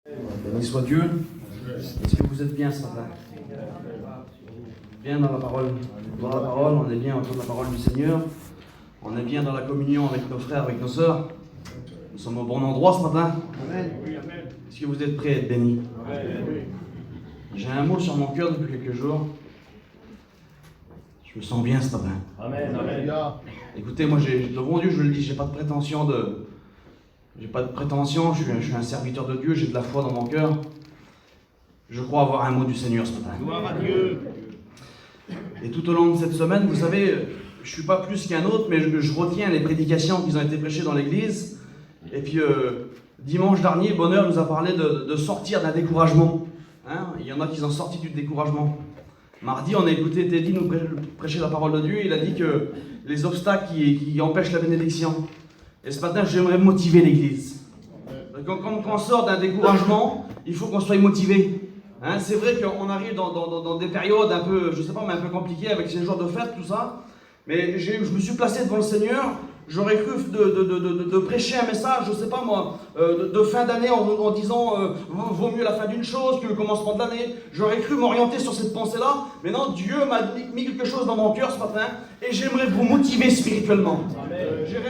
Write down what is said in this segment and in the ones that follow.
Béni soit Dieu. Est-ce que vous êtes bien ce matin? Bien dans la parole. Dans la parole, on est bien autour de la parole du Seigneur. On est bien dans la communion avec nos frères, avec nos sœurs. Nous sommes au bon endroit ce matin. Est-ce que vous êtes prêts à être bénis? J'ai un mot sur mon cœur depuis quelques jours. Je me sens bien ce matin. Amen. Amen. Écoutez, moi, devant Dieu, je le dis, j'ai pas de prétention je suis un serviteur de Dieu, j'ai de la foi dans mon cœur. Je crois avoir un mot du Seigneur ce matin. Gloire à Dieu. Et tout au long de cette semaine, vous savez, je ne suis pas plus qu'un autre, mais je retiens les prédications qui ont été prêchées dans l'église. Et puis, dimanche dernier, Bonheur nous a parlé de sortir d'un découragement. Hein, il y en a qui sont sortis du découragement. Mardi, on a écouté Teddy nous prêcher la parole de Dieu. Il a dit que les obstacles qui empêchent la bénédiction. Et ce matin, j'aimerais motiver l'église. Quand on sort d'un découragement, il faut qu'on soit motivé. Hein, c'est vrai qu'on arrive dans des périodes un peu, je sais pas, mais un peu compliquées avec ces jours de fête, tout ça. Mais je me suis placé devant le Seigneur. J'aurais cru de prêcher un message, je sais pas moi, de fin d'année en disant vaut mieux la fin d'une chose que le commencement de l'année. J'aurais cru m'orienter sur cette pensée-là. Mais non, Dieu m'a mis quelque chose dans mon cœur ce matin et j'aimerais vous motiver spirituellement.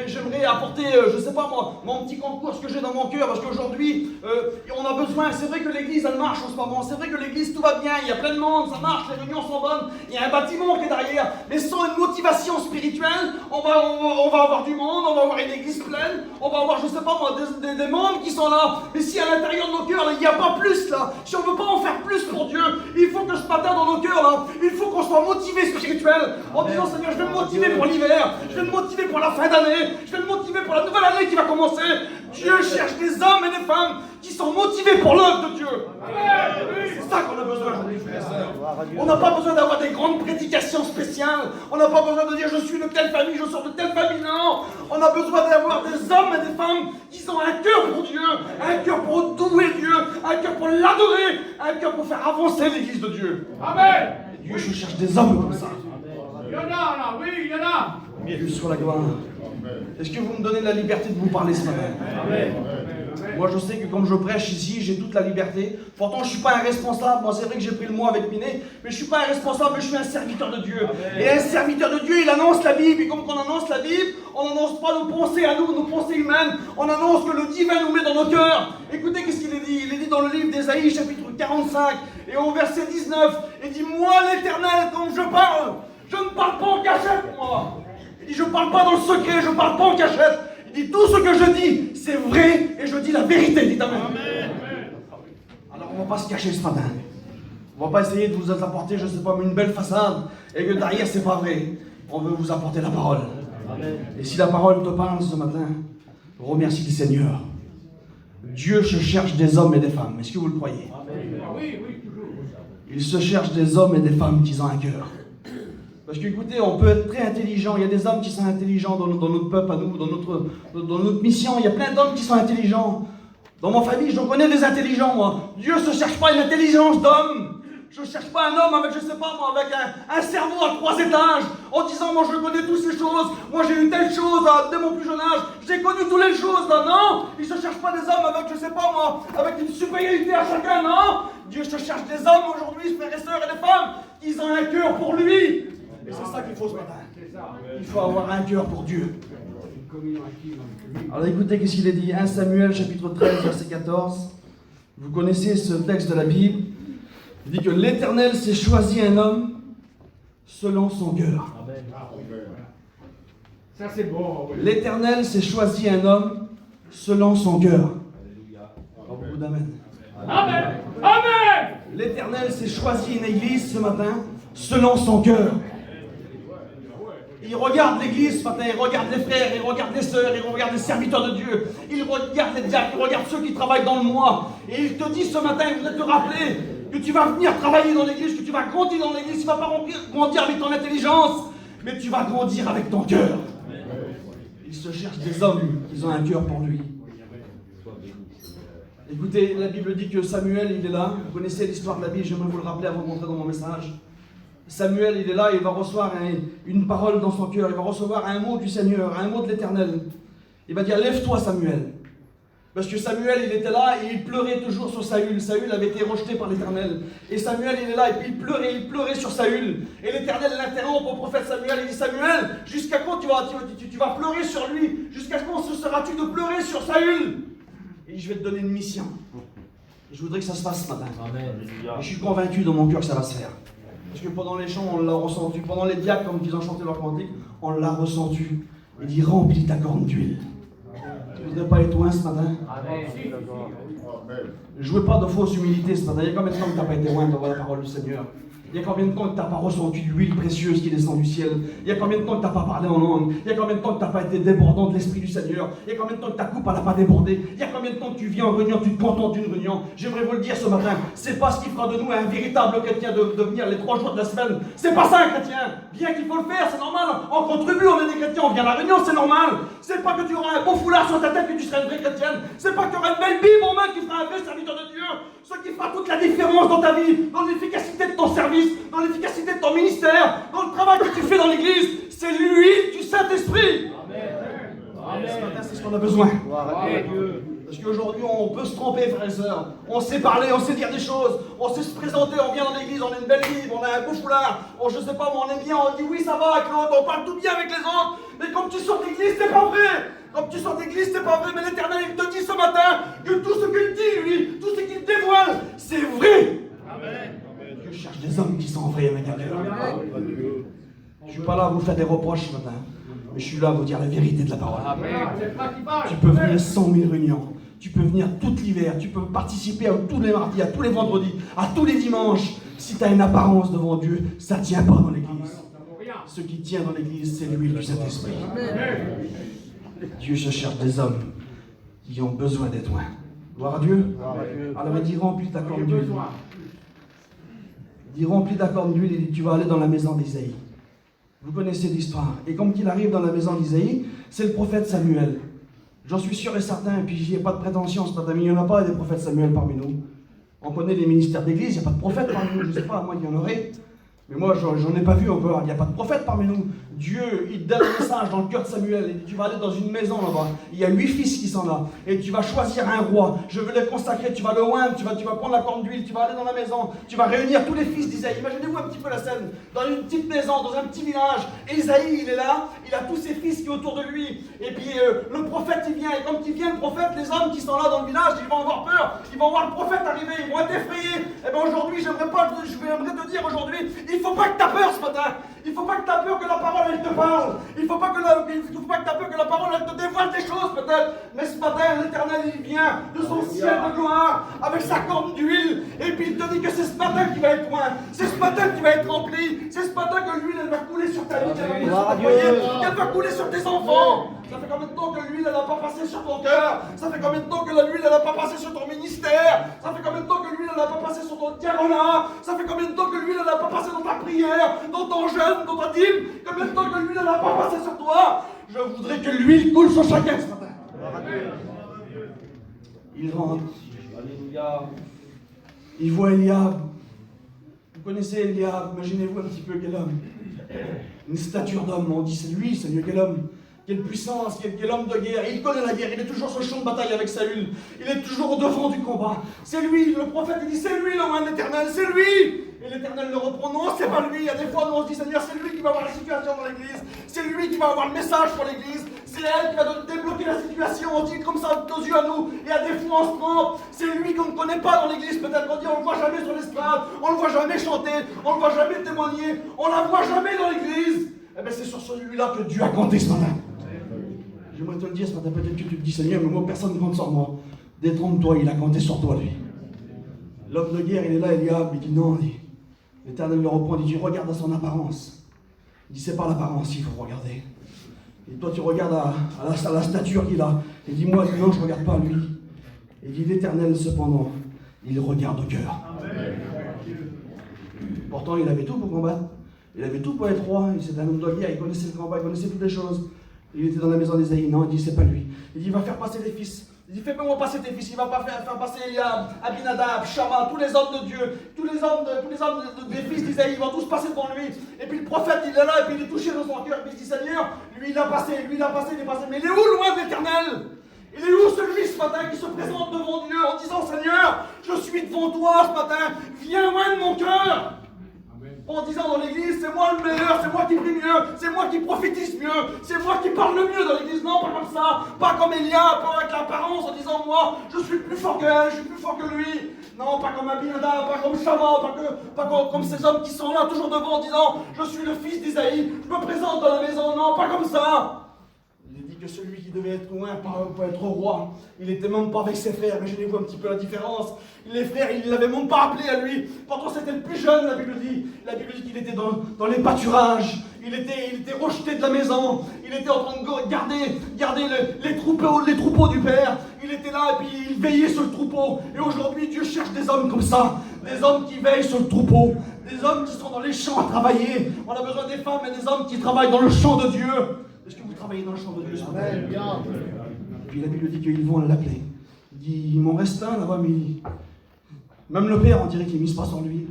J'aimerais apporter, je sais pas moi, mon petit concours, ce que j'ai dans mon cœur, parce qu'aujourd'hui, on a besoin. C'est vrai que l'église, elle marche en ce moment. C'est vrai que l'église, tout va bien. Il y a plein de monde, ça marche, les réunions sont bonnes. Il y a un bâtiment qui est derrière. Mais sans une motivation spirituelle, on va avoir du monde, on va avoir une église pleine, on va avoir, je sais pas moi, des membres qui sont là. Mais si à l'intérieur de nos cœurs, il n'y a pas plus là, si on ne veut pas en faire plus pour Dieu, il faut que ce matin dans nos cœurs là, il faut qu'on soit motivé spirituel en disant Seigneur, je vais me motiver pour l'hiver, je vais me motiver pour la fin d'année, je vais me motiver pour la nouvelle année qui va commencer. Dieu cherche des hommes et des femmes qui sont motivés pour l'œuvre de Dieu. C'est ça qu'on a besoin aujourd'hui, frères et sœurs. On n'a pas besoin d'avoir des grandes prédications spéciales. On n'a pas besoin de dire je suis de telle famille, je sors de telle famille. Non. On a besoin d'avoir des hommes et des femmes qui ont un cœur pour Dieu, un cœur pour louer Dieu, un cœur pour l'adorer, un cœur pour faire avancer l'église de Dieu. Amen. Et Dieu, je cherche des hommes comme ça. Il y en a là, oui, il y en a. Dieu soit la gloire. Est-ce que vous me donnez la liberté de vous parler ce matin? Amen. Moi, je sais que comme je prêche ici, j'ai toute la liberté. Pourtant, je ne suis pas un responsable. Moi, c'est vrai que j'ai pris le mot avec Minet, mais je ne suis pas un responsable, mais je suis un serviteur de Dieu. Amen. Et un serviteur de Dieu, il annonce la Bible. Et comme on annonce la Bible, on n'annonce pas nos pensées à nous, nos pensées humaines. On annonce que le divin nous met dans nos cœurs. Écoutez, qu'est-ce qu'il est dit? Il est dit dans le livre d'Ésaïe, chapitre 45, et au verset 19, il dit, moi, l'Éternel, quand je parle, je ne parle pas en cachette, moi. Il dit, je ne parle pas dans le secret, je ne parle pas en cachette. Il dit, tout ce que je dis, c'est vrai, et je dis la vérité. Dites Amen. Alors, on ne va pas se cacher ce matin. On ne va pas essayer de vous apporter, je ne sais pas, une belle façade, et que derrière, c'est pas vrai. On veut vous apporter la parole. Amen. Et si la parole te parle ce matin, remercie le Seigneur. Dieu se cherche des hommes et des femmes. Est-ce que vous le croyez? Amen. Oui, toujours. Il se cherche des hommes et des femmes qui ont un cœur. Parce qu'écoutez, on peut être très intelligent. Il y a des hommes qui sont intelligents dans notre peuple à nous, dans notre mission. Il y a plein d'hommes qui sont intelligents. Dans ma famille, j'en connais des intelligents, moi. Dieu ne se cherche pas une intelligence d'homme. Je ne cherche pas un homme avec, je sais pas moi, avec un cerveau à 3 étages, en disant, moi je connais toutes ces choses, moi j'ai eu telle chose dès mon plus jeune âge, j'ai connu toutes les choses, là, non. Il ne se cherche pas des hommes avec, je sais pas moi, avec une supériorité à chacun, non. Dieu se cherche des hommes aujourd'hui, frères et sœurs et des femmes, qui ont un cœur pour lui. Et c'est ça qu'il faut ce matin. Il faut avoir un cœur pour Dieu. Alors écoutez qu'est-ce qu'il est dit. 1 Samuel chapitre 13 verset 14. Vous connaissez ce texte de la Bible. Il dit que l'Éternel s'est choisi un homme selon son cœur. Ça c'est bon. L'Éternel s'est choisi un homme selon son cœur. Beaucoup d'amen. Amen. Amen. L'Éternel s'est choisi une église ce matin selon son cœur. Il regarde l'église ce matin, il regarde les frères, il regarde les sœurs, il regarde les serviteurs de Dieu, il regarde les diacres, il regarde ceux qui travaillent dans le mois. Et il te dit ce matin, il voudrait te rappeler que tu vas venir travailler dans l'église, que tu vas grandir dans l'église, tu ne vas pas grandir avec ton intelligence, mais tu vas grandir avec ton cœur. Il se cherche des hommes qui ont un cœur pour lui. Écoutez, la Bible dit que Samuel, il est là. Vous connaissez l'histoire de la Bible, j'aimerais vous le rappeler avant de montrer dans mon message. Samuel, il est là, il va recevoir une parole dans son cœur, il va recevoir un mot du Seigneur, un mot de l'Éternel. Il va dire, lève-toi Samuel. Parce que Samuel, il était là et il pleurait toujours sur Saül. Saül avait été rejeté par l'Éternel. Et Samuel, il est là et puis il pleurait sur Saül. Et l'Éternel l'interrompt au prophète Samuel. Il dit, Samuel, jusqu'à quand tu vas pleurer sur lui? Jusqu'à quand seras-tu de pleurer sur Saül? Et je vais te donner une mission. Et je voudrais que ça se fasse ce matin. Amen. Et je suis convaincu dans mon cœur que ça va se faire. Parce que pendant les chants, on l'a ressenti. Pendant les diacres, comme ils ont chanté leur cantique, on l'a ressenti. Il dit, remplis ta corne d'huile. Tu ne voudrais pas être loin ce matin? Amen. Jouez pas de fausse humilité ce matin. Il y a combien de temps que tu n'as pas été loin devant la parole du Seigneur? Il y a combien de temps que tu n'as pas ressenti l'huile précieuse qui descend du ciel? Il y a combien de temps que tu n'as pas parlé en langue? Il y a combien de temps que tu n'as pas été débordant de l'Esprit du Seigneur? Il y a combien de temps que ta coupe n'a pas débordé? Il y a combien de temps que tu viens en réunion, tu te contentes d'une réunion? J'aimerais vous le dire ce matin, c'est pas ce qui fera de nous un véritable chrétien de venir les 3 jours de la semaine. C'est pas ça un chrétien. Bien qu'il faut le faire, c'est normal. On contribue, on est des chrétiens, on vient à la réunion, c'est normal. C'est pas que tu auras un beau foulard sur ta tête que tu seras une vraie chrétienne. C'est pas que tu auras une belle Bible en main qui fera un vrai serviteur de Dieu. Ce qui fera toute la différence dans ta vie, dans l'efficacité de ton service, dans l'efficacité de ton ministère, dans le travail que tu fais dans l'église, c'est l'huile du Saint-Esprit. Amen. Ce matin, c'est ce qu'on a besoin. Amen. Parce qu'aujourd'hui, on peut se tromper, frères et sœurs. On sait parler, on sait dire des choses, on sait se présenter, on vient dans l'église, on a une belle Bible, on a un beau foulard, je sais pas, on est bien, on dit oui, ça va avec l'autre, on parle tout bien avec les autres. Mais comme tu sors d'église, c'est pas vrai. Comme tu sors d'église, c'est pas vrai. Mais l'Éternel, il te dit ce matin que tout ce qu'il dit, lui, tout ce qu'il dévoile, c'est vrai. Amen. Dieu cherche des hommes qui sont vrais, mes gars. Je suis pas là à vous faire des reproches ce matin, mais je suis là à vous dire la vérité de la parole. C'est pas qui parle. Tu peux venir 100 000 réunions, tu peux venir tout l'hiver, tu peux participer à tous les mardis, à tous les vendredis, à tous les dimanches. Si tu as une apparence devant Dieu, ça ne tient pas dans l'église. Ce qui tient dans l'église, c'est l'huile du Saint-Esprit. Dieu se cherche des hommes qui ont besoin d'être loin. Gloire à Dieu. Alors il dit remplis ta corne d'huile. Il dit remplis ta corne d'huile et il dit tu vas aller dans la maison d'Isaïe. Vous connaissez l'histoire. Et comme qu'il arrive dans la maison d'Isaïe, c'est le prophète Samuel. J'en suis sûr et certain, et puis j'y ai pas de prétention ce matin, mais il n'y en a pas des prophètes Samuel parmi nous. On connaît les ministères d'église, il n'y a pas de prophète parmi nous, je ne sais pas, moi il y en aurait. Mais moi, j'en ai pas vu encore. Il n'y a pas de prophète parmi nous. Dieu, il donne un message dans le cœur de Samuel. Il dit, tu vas aller dans une maison là-bas. Il y a 8 fils qui sont là. Et tu vas choisir un roi. Je veux les consacrer. Tu vas le oindre. Tu vas prendre la corne d'huile. Tu vas aller dans la maison. Tu vas réunir tous les fils d'Isaïe. Imaginez-vous un petit peu la scène. Dans une petite maison, dans un petit village. Et Isaïe, il est là. Il a tous ses fils qui sont autour de lui. Et puis le prophète, il vient. Et quand il vient, le prophète, les hommes qui sont là dans le village, ils vont avoir peur. Ils vont voir le prophète arriver. Ils vont être effrayés. Et bien aujourd'hui, j'aimerais te dire aujourd'hui, il ne faut pas que tu aies peur ce matin. Il ne faut pas que tu aies peur que la parole elle te parle. Il ne faut pas que tu aies peur que la parole elle te dévoile des choses peut-être. Mais ce matin, l'Éternel il vient de son ciel de gloire avec sa corne d'huile. Et puis il te dit que c'est ce matin qui va être loin. C'est ce matin qui va être rempli. C'est ce matin que l'huile elle va couler sur ta vie. Elle va couler sur tes enfants. Ça fait combien de temps que l'huile elle n'a pas passé sur ton cœur? Ça fait combien de temps que l'huile elle n'a pas passé sur ton ministère? Ça fait combien de temps que l'huile elle n'a pas passé sur ton diaconat? Ça fait combien de temps que l'huile elle n'a pas passé dans ta prière, dans ton jeûne, dans ta dîme? Combien de temps que l'huile elle n'a pas passé sur toi? Je voudrais que l'huile coule sur chacun ce matin. Il rentre. Alléluia. Il voit Eliab. Vous connaissez Eliab, imaginez-vous un petit peu quel homme. Une stature d'homme, on dit c'est lui, Seigneur, quel homme. Quelle puissance, quel homme de guerre. Il connaît la guerre, il est toujours sur le champ de bataille avec Saül. Il est toujours au devant du combat. C'est lui, le prophète, il dit c'est lui l'homme de l'Éternel, c'est lui. Et l'Éternel le reprend, non, c'est pas lui. Il y a des fois, nous on se dit Seigneur, c'est lui qui va avoir la situation dans l'église. C'est lui qui va avoir le message pour l'église. C'est elle qui va débloquer la situation. On dit comme ça aux yeux à nous. Et à des fois on se trompe. C'est lui qu'on ne connaît pas dans l'église. Peut-être on dit on ne le voit jamais sur l'estrade. On ne le voit jamais chanter. On ne le voit jamais témoigner. On ne la voit jamais dans l'église. Eh bien c'est sur celui-là que Dieu a compté ce matin. J'aimerais te le dire ce matin, peut-être que tu te dis Seigneur, mais moi personne ne compte sur moi. Détrompe-toi, il a compté sur toi lui. L'homme de guerre, il est là, Eliab, il dit non, l'Éternel le reprend, il dit regarde à son apparence. Il dit c'est pas l'apparence qu'il faut regarder. Et toi tu regardes à la stature qu'il a. Il dit moi non, je ne regarde pas lui. Et il dit l'Éternel cependant, il regarde au cœur. Pourtant il avait tout pour combattre. Il avait tout pour être roi. C'était un homme de guerre, il connaissait le combat, il connaissait toutes les choses. Il était dans la maison d'Isaïe. Non, il dit c'est pas lui. Il dit il va faire passer des fils. Il dit fais-moi passer tes fils. Il va pas faire passer Eliab, Abinadab, Shama, tous les hommes de Dieu, tous les hommes des fils d'Isaïe, ils vont tous passer devant lui. Et puis le prophète il est là et puis il est touché dans son cœur. Et puis il dit Seigneur, lui il a passé, il est passé. Mais il est où loin de l'Éternel? Il est où celui ce matin qui se présente devant Dieu en disant Seigneur, je suis devant toi ce matin, viens loin de mon cœur. En disant dans l'église, c'est moi le meilleur, c'est moi qui prie mieux, c'est moi qui prophétise mieux, c'est moi qui parle le mieux dans l'église. Non, pas comme ça, pas comme Elia, pas avec l'apparence en disant moi, je suis plus fort qu'elle, je suis plus fort que lui. Non, pas comme Abinadab, pas comme Shama, pas comme ces hommes qui sont là toujours devant en disant je suis le fils d'Isaïe, je me présente dans la maison. Non, pas comme ça. Il dit que celui qui devait être loin pour être roi, il n'était même pas avec ses frères. Imaginez-vous un petit peu la différence. Les frères, il ne l'avait même pas appelé à lui. Pourtant, c'était le plus jeune, la Bible dit. La Bible dit qu'il était dans les pâturages. Il était rejeté de la maison. Il était en train de garder les troupeaux du Père. Il était là et puis il veillait sur le troupeau. Et aujourd'hui, Dieu cherche des hommes comme ça. Des hommes qui veillent sur le troupeau. Des hommes qui sont dans les champs à travailler. On a besoin des femmes et des hommes qui travaillent dans le champ de Dieu. Est-ce que vous travaillez dans le champ de Dieu? Amen. Bien. Et puis la Bible dit qu'ils vont l'appeler. Il dit, il m'en reste un là-bas, mais même le Père, on dirait qu'il ne mise pas sur lui.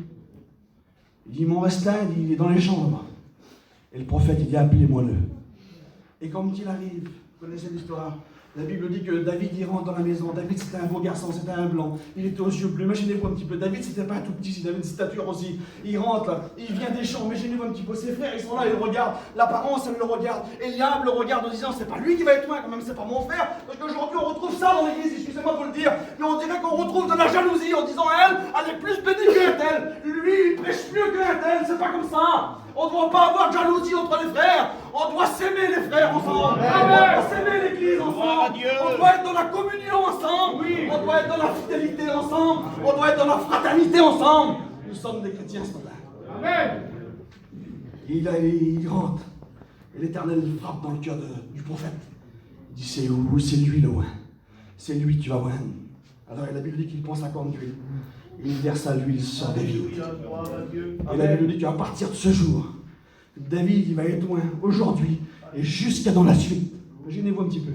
Il dit, il m'en reste un, il est dans les champs là-bas. Et le prophète, il dit, appelez-moi-le. Et comme il arrive, vous connaissez l'histoire, la Bible dit que David, il rentre dans la maison. David, c'était un beau garçon, c'était un blanc. Il était aux yeux bleus. Imaginez-vous un petit peu. David, c'était pas un tout petit, il avait une stature aussi. Il rentre là, il vient des champs. Imaginez-vous un petit peu. Ses frères, ils sont là, ils le regardent. L'apparence, elle le regarde. Eliab le regarde en disant, c'est pas lui qui va être loin, quand même, c'est pas mon frère. Parce qu'aujourd'hui, on retrouve ça dans l'église, excusez-moi pour le dire. Mais on dirait qu'on retrouve de la jalousie en disant, elle est plus bénie qu'un tel. Lui, il prêche mieux qu'un tel. C'est pas comme ça. On ne doit pas avoir de jalousie entre les frères. On doit s'aimer les frères ensemble. On doit s'aimer l'église ensemble. On doit être dans la communion ensemble. On doit être dans la fidélité ensemble. On doit être dans la fraternité ensemble. Nous sommes des chrétiens ce matin. Amen. Il rentre. Et l'Éternel frappe dans le cœur du prophète. Il dit, c'est où? C'est lui le loin. C'est lui que tu vas voir. Alors la Bible dit qu'il prend sa corne d'huile. Il verse à l'huile sur David. Et la Bible dit qu'à partir de ce jour, David, il va être loin aujourd'hui et jusqu'à dans la suite. Imaginez-vous un petit peu.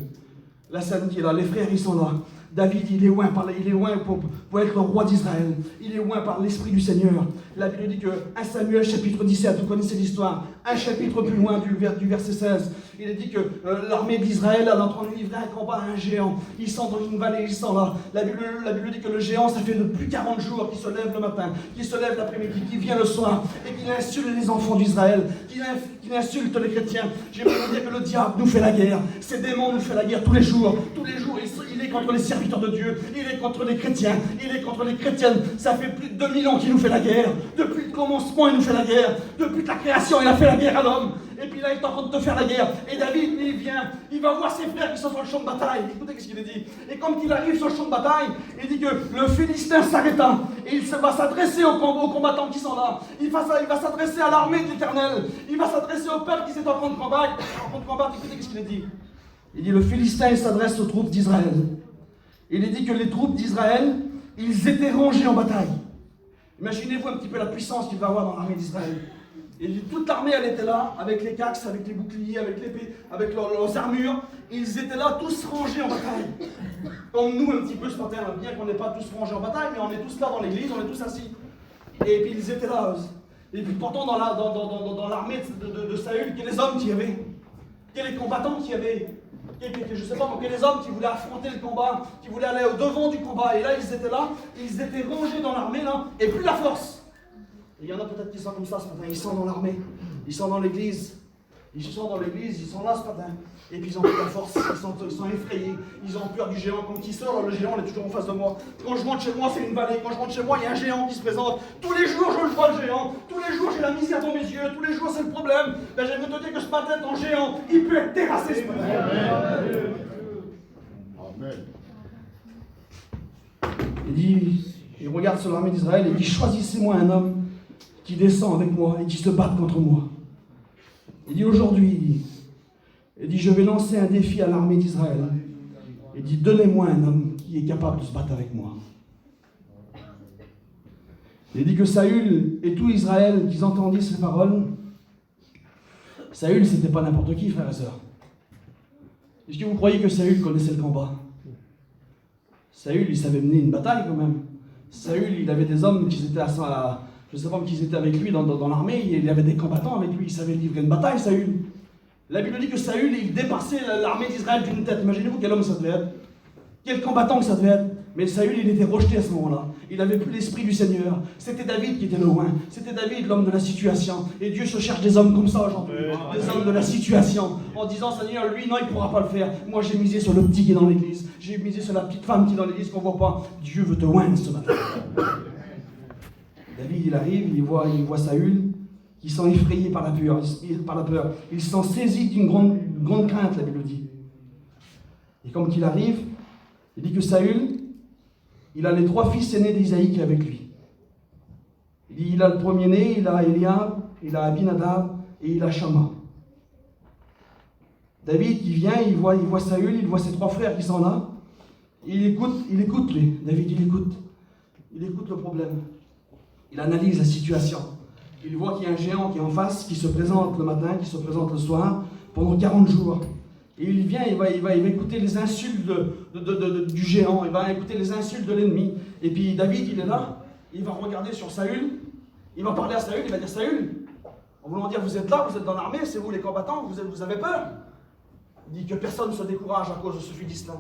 La samedi, là, les frères, ils sont là. David, il est loin pour être le roi d'Israël. Il est loin par l'Esprit du Seigneur. La Bible dit que 1 Samuel chapitre 17, vous connaissez l'histoire, un chapitre plus loin du verset 16, il est dit que l'armée d'Israël est en train de livrer un combat à un géant. Ils sont dans une vallée, ils sont là. La Bible dit que le géant, ça fait depuis 40 jours qu'il se lève le matin, qu'il se lève l'après-midi, qu'il vient le soir et qu'il insulte les enfants d'Israël, qu'il insulte les chrétiens. J'aimerais vous dire que le diable nous fait la guerre. Ces démons nous font la guerre tous les jours. Tous les jours, il est contre les serviteurs de Dieu, il est contre les chrétiens, il est contre les chrétiennes. Ça fait plus de 2000 ans qu'il nous fait la guerre. Depuis le commencement, il nous fait la guerre. Depuis la création, il a fait la guerre à l'homme. Et puis là, il est en train de te faire la guerre. Et David, il vient, il va voir ses frères qui sont sur le champ de bataille. Écoutez ce qu'il dit. Et quand il arrive sur le champ de bataille, il dit que le Philistin s'arrêta. Et il va s'adresser aux combattants qui sont là. Il va s'adresser à l'armée de l'Éternel. Il va s'adresser au peuple qui s'est en train de combattre. Écoutez ce qu'il dit. Il dit, le Philistin, il s'adresse aux troupes d'Israël. Il est dit que les troupes d'Israël, ils étaient rangés en bataille. Imaginez-vous un petit peu la puissance qu'il va avoir dans l'armée d'Israël. Il dit, toute l'armée, elle était là, avec les caxes, avec les boucliers, avec l'épée, avec leurs armures. Ils étaient là, tous rangés en bataille. Comme nous, un petit peu ce matin, bien qu'on n'est pas tous rangés en bataille, mais on est tous là dans l'église, on est tous assis. Et puis ils étaient là. Et puis pourtant, dans l'armée de Saül, quels les hommes qu'il y avait? Quels les combattants qu'il y avait? Je ne sais pas, mais les hommes qui voulaient affronter le combat, qui voulaient aller au devant du combat. Et là, ils étaient là, ils étaient rangés dans l'armée, là, et plus la force. Et il y en a peut-être qui sont comme ça ce matin, ils sont dans l'armée, ils sont dans l'église. Ils sont dans l'église, ils sont là ce matin. Et puis ils ont plus la force, ils sont effrayés, ils ont peur du géant. Quand il sort, le géant il est toujours en face de moi. Quand je rentre chez moi, c'est une vallée. Quand je rentre chez moi, il y a un géant qui se présente. Tous les jours, je le vois le géant. Tous les jours, j'ai la misère dans mes yeux. Tous les jours, c'est le problème. Ben, j'aimerais te dire que ce matin, ton géant, il peut être terrassé ce matin. Amen. Il regarde sur l'armée d'Israël et il dit, choisissez-moi un homme qui descend avec moi et qui se batte contre moi. Il dit, aujourd'hui, il dit, je vais lancer un défi à l'armée d'Israël. Il dit, donnez-moi un homme qui est capable de se battre avec moi. Il dit que Saül et tout Israël, qu'ils entendent ces paroles, Saül, c'était pas n'importe qui, frères et sœurs. Est-ce que vous croyez que Saül connaissait le combat? Saül, il savait mener une bataille quand même. Saül, il avait des hommes qui étaient je ne sais pas qui étaient avec lui dans l'armée, il y avait des combattants avec lui, il savait livrer une bataille, Saül. La Bible dit que Saül, il dépassait l'armée d'Israël d'une tête. Imaginez-vous quel homme ça devait être. Quel combattant que ça devait être. Mais Saül, il était rejeté à ce moment-là. Il n'avait plus l'esprit du Seigneur. C'était David qui était le loin. C'était David, l'homme de la situation. Et Dieu se cherche des hommes comme ça aujourd'hui. Des hommes de la situation. En disant, Seigneur, lui, non, il ne pourra pas le faire. Moi, j'ai misé sur le petit qui est dans l'église. J'ai misé sur la petite femme qui est dans l'église qu'on ne voit pas. Dieu veut te loin ce matin. David, il arrive, il voit Saül, qui sent effrayé par la peur. Il sent saisi d'une grande crainte, la Bible dit. Et comme qu'il arrive, il dit que Saül, il a les 3 fils aînés d'Isaïe qui est avec lui. Il dit, il a le premier-né, il a Eliab, il a Abinadab et il a Shama. David qui vient, il voit Saül, il voit ses 3 frères qui sont là. Il écoute lui. David, il écoute. Il écoute le problème. Il analyse la situation. Il voit qu'il y a un géant qui est en face, qui se présente le matin, qui se présente le soir, pendant 40 jours. Et il vient, il va écouter les insultes du géant, il va écouter les insultes de l'ennemi. Et puis David, il est là, il va regarder sur Saül, il va parler à Saül, il va dire, Saül, en voulant dire, vous êtes là, vous êtes dans l'armée, c'est vous les combattants, vous avez peur. Il dit que personne ne se décourage à cause de ce Philistin.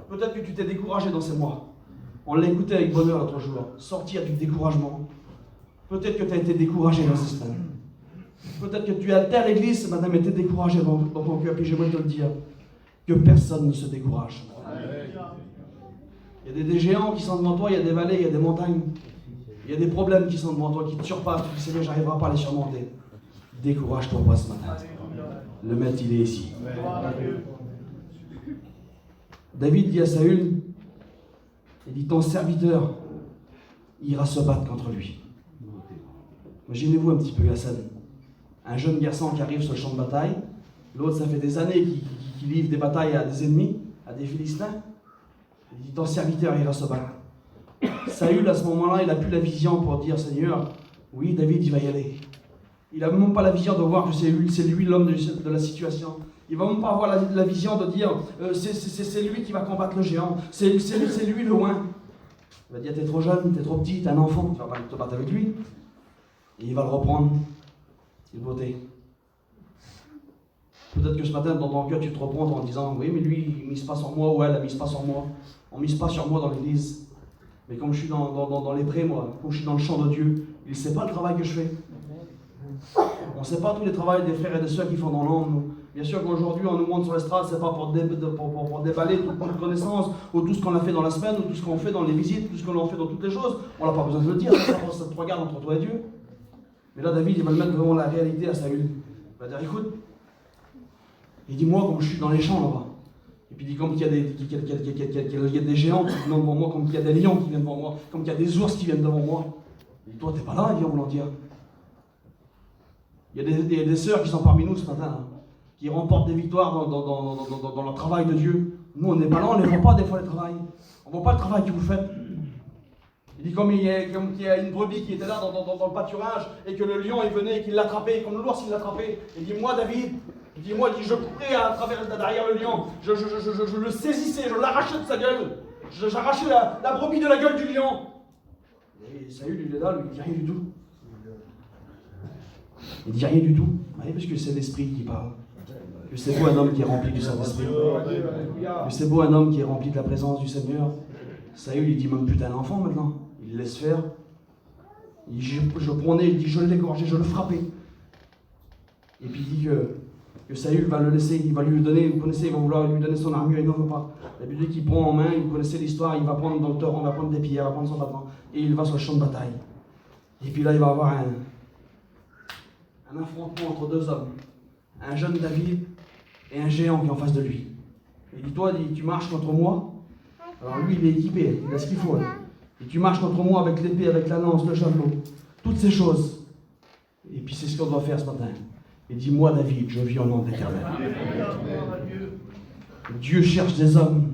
Peut-être que tu t'es découragé dans ces mois. On l'a écouté avec bonheur l'autre jour, sortir du découragement. Peut-être que tu as été découragé dans ces semaines. Peut-être que tu es à l'église ce matin, mais tu es découragé dans ton cœur. Puis j'aimerais te le dire, que personne ne se décourage. Il y a des géants qui sont devant toi, il y a des vallées, il y a des montagnes. Il y a des problèmes qui sont devant toi, qui te surpassent. Tu dis, Seigneur, j'arriverai pas à les surmonter. Décourage-toi pas ce matin. Le maître, il est ici. David dit à Saül, il dit, ton serviteur ira se battre contre lui. Imaginez-vous un petit peu la scène. Un jeune garçon qui arrive sur le champ de bataille, l'autre, ça fait des années qu'il livre des batailles à des ennemis, à des Philistins. Il dit, ton serviteur ira se battre. Saül, à ce moment-là, il n'a plus la vision pour dire, Seigneur, oui, David, il va y aller. Il n'a même pas la vision de voir que c'est lui l'homme de la situation. Il ne va même pas avoir la vision de dire, c'est lui qui va combattre le géant, c'est lui le loin. Il va dire, t'es trop jeune, t'es trop petit, t'es un enfant, tu ne vas pas te battre avec lui. Et il va le reprendre. Il va voter. Peut-être que ce matin, dans ton cœur, tu te reprends en disant, oui, mais lui, il ne mise pas sur moi, ou elle ne mise pas sur moi. On ne mise pas sur moi dans l'église. Mais comme je suis dans les prés, moi, comme je suis dans le champ de Dieu, il ne sait pas le travail que je fais. On ne sait pas tous les travails des frères et des sœurs qui font dans l'ombre, nous. Bien sûr qu'aujourd'hui, on nous monte sur l'estrade, c'est pas pour déballer toute notre connaissance, ou tout ce qu'on a fait dans la semaine, ou tout ce qu'on fait dans les visites, tout ce qu'on a fait dans toutes les choses. On n'a pas besoin de le dire, ça te regarde entre toi et Dieu. Mais là, David, il va le mettre devant la réalité à Saül. Il va dire, écoute, il dit, moi, comme je suis dans les champs là-bas, et puis il dit, comme il y a des géants qui viennent devant moi, comme il y a des lions qui viennent devant moi, comme il y a des ours qui viennent devant moi, il dit, toi, t'es pas là, il dit, on voulant dire. Il y a des sœurs qui sont parmi nous ce matin, hein, qui remportent des victoires dans le travail de Dieu. Nous, on n'est pas là, on ne les voit pas des fois le travail. On ne voit pas le travail que vous faites. Il dit comme il y a une brebis qui était là dans le pâturage et que le lion il venait et qu'il l'attrapait, comme l'ours il l'attrapait. Il dit moi David, je courais à travers derrière le lion, je le saisissais, je l'arrachais de sa gueule, j'arrachais la brebis de la gueule du lion. Et Saül il est là, lui, il dit rien du tout. Il dit rien du tout, oui, parce que c'est l'esprit qui parle. Que c'est beau un homme qui est rempli du Saint-Esprit. Que c'est beau un homme qui est rempli de la présence du Seigneur. Saül il dit même plus t'es un enfant maintenant. Il laisse faire. Il dit, je prenais, il dit je l'égorgeais, je le frappais. Et puis il dit que Saül va le laisser, il va lui donner, vous connaissez, il va vouloir lui donner son armure, il n'en veut pas. La Bible dit qu'il prend en main, vous connaissez l'histoire, il va prendre dans le torrent, il va prendre des pierres, il va prendre son bâton, et il va sur le champ de bataille. Et puis là il va avoir un affrontement entre deux hommes. Un jeune David et un géant qui est en face de lui. Il dit, toi, tu marches contre moi. Alors lui, il est équipé, il a ce qu'il faut. Là. Et tu marches contre moi avec l'épée, avec la lance, le javelot, toutes ces choses. Et puis c'est ce qu'on doit faire ce matin. Il dit, moi David, je vis au nom de l'Éternel. Dieu cherche des hommes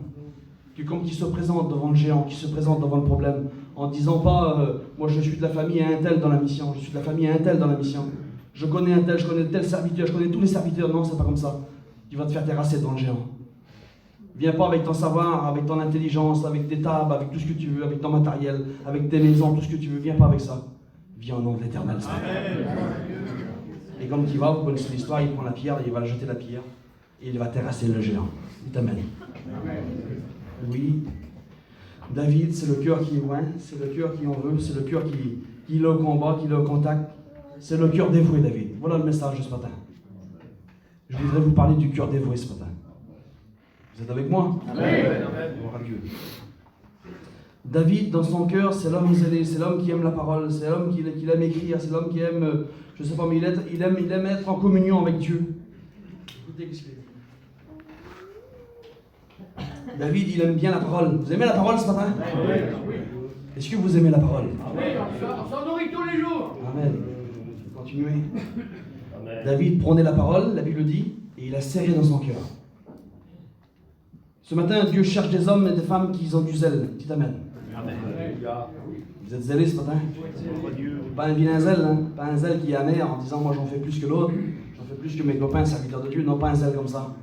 qui se présentent devant le géant, qui se présentent devant le problème, en disant pas, moi je suis de la famille à un tel dans la mission, je suis de la famille à un tel dans la mission. Je connais un tel, je connais tel serviteur, je connais tous les serviteurs. Non, c'est pas comme ça. Tu vas te faire terrasser devant le géant. Viens pas avec ton savoir, avec ton intelligence, avec tes tables, avec tout ce que tu veux, avec ton matériel, avec tes maisons, tout ce que tu veux. Viens pas avec ça. Viens au nom de l'Éternel. Et comme tu vas, vous connaissez l'histoire, il prend la pierre, il va jeter la pierre, et il va terrasser le géant. Il t'amène. Oui. David, c'est le cœur qui est loin, c'est le cœur qui en veut, c'est le cœur qui est au combat, qui est au contact. C'est le cœur dévoué, David. Voilà le message de ce matin. Je voudrais vous parler du cœur dévoué ce matin. Vous êtes avec moi? Amen. Gloire à Dieu. David, dans son cœur, c'est l'homme zélé, c'est l'homme qui aime la parole, c'est l'homme qui aime écrire, c'est l'homme qui aime, je ne sais pas, mais il aime être en communion avec Dieu. Écoutez ce qu'il dit. David, il aime bien la parole. Vous aimez la parole ce matin? Oui. Est-ce que vous aimez la parole? Oui, on s'en nourrit tous les jours. Amen. Continuez. David prenait la parole, la Bible dit, et il a serré dans son cœur. Ce matin, Dieu cherche des hommes et des femmes qui ont du zèle. Dites Amen. Vous êtes zélés ce matin? Pas un vilain zèle, hein? Pas un zèle qui est amer en disant moi j'en fais plus que l'autre, j'en fais plus que mes copains serviteurs de Dieu. Non, pas un zèle comme ça.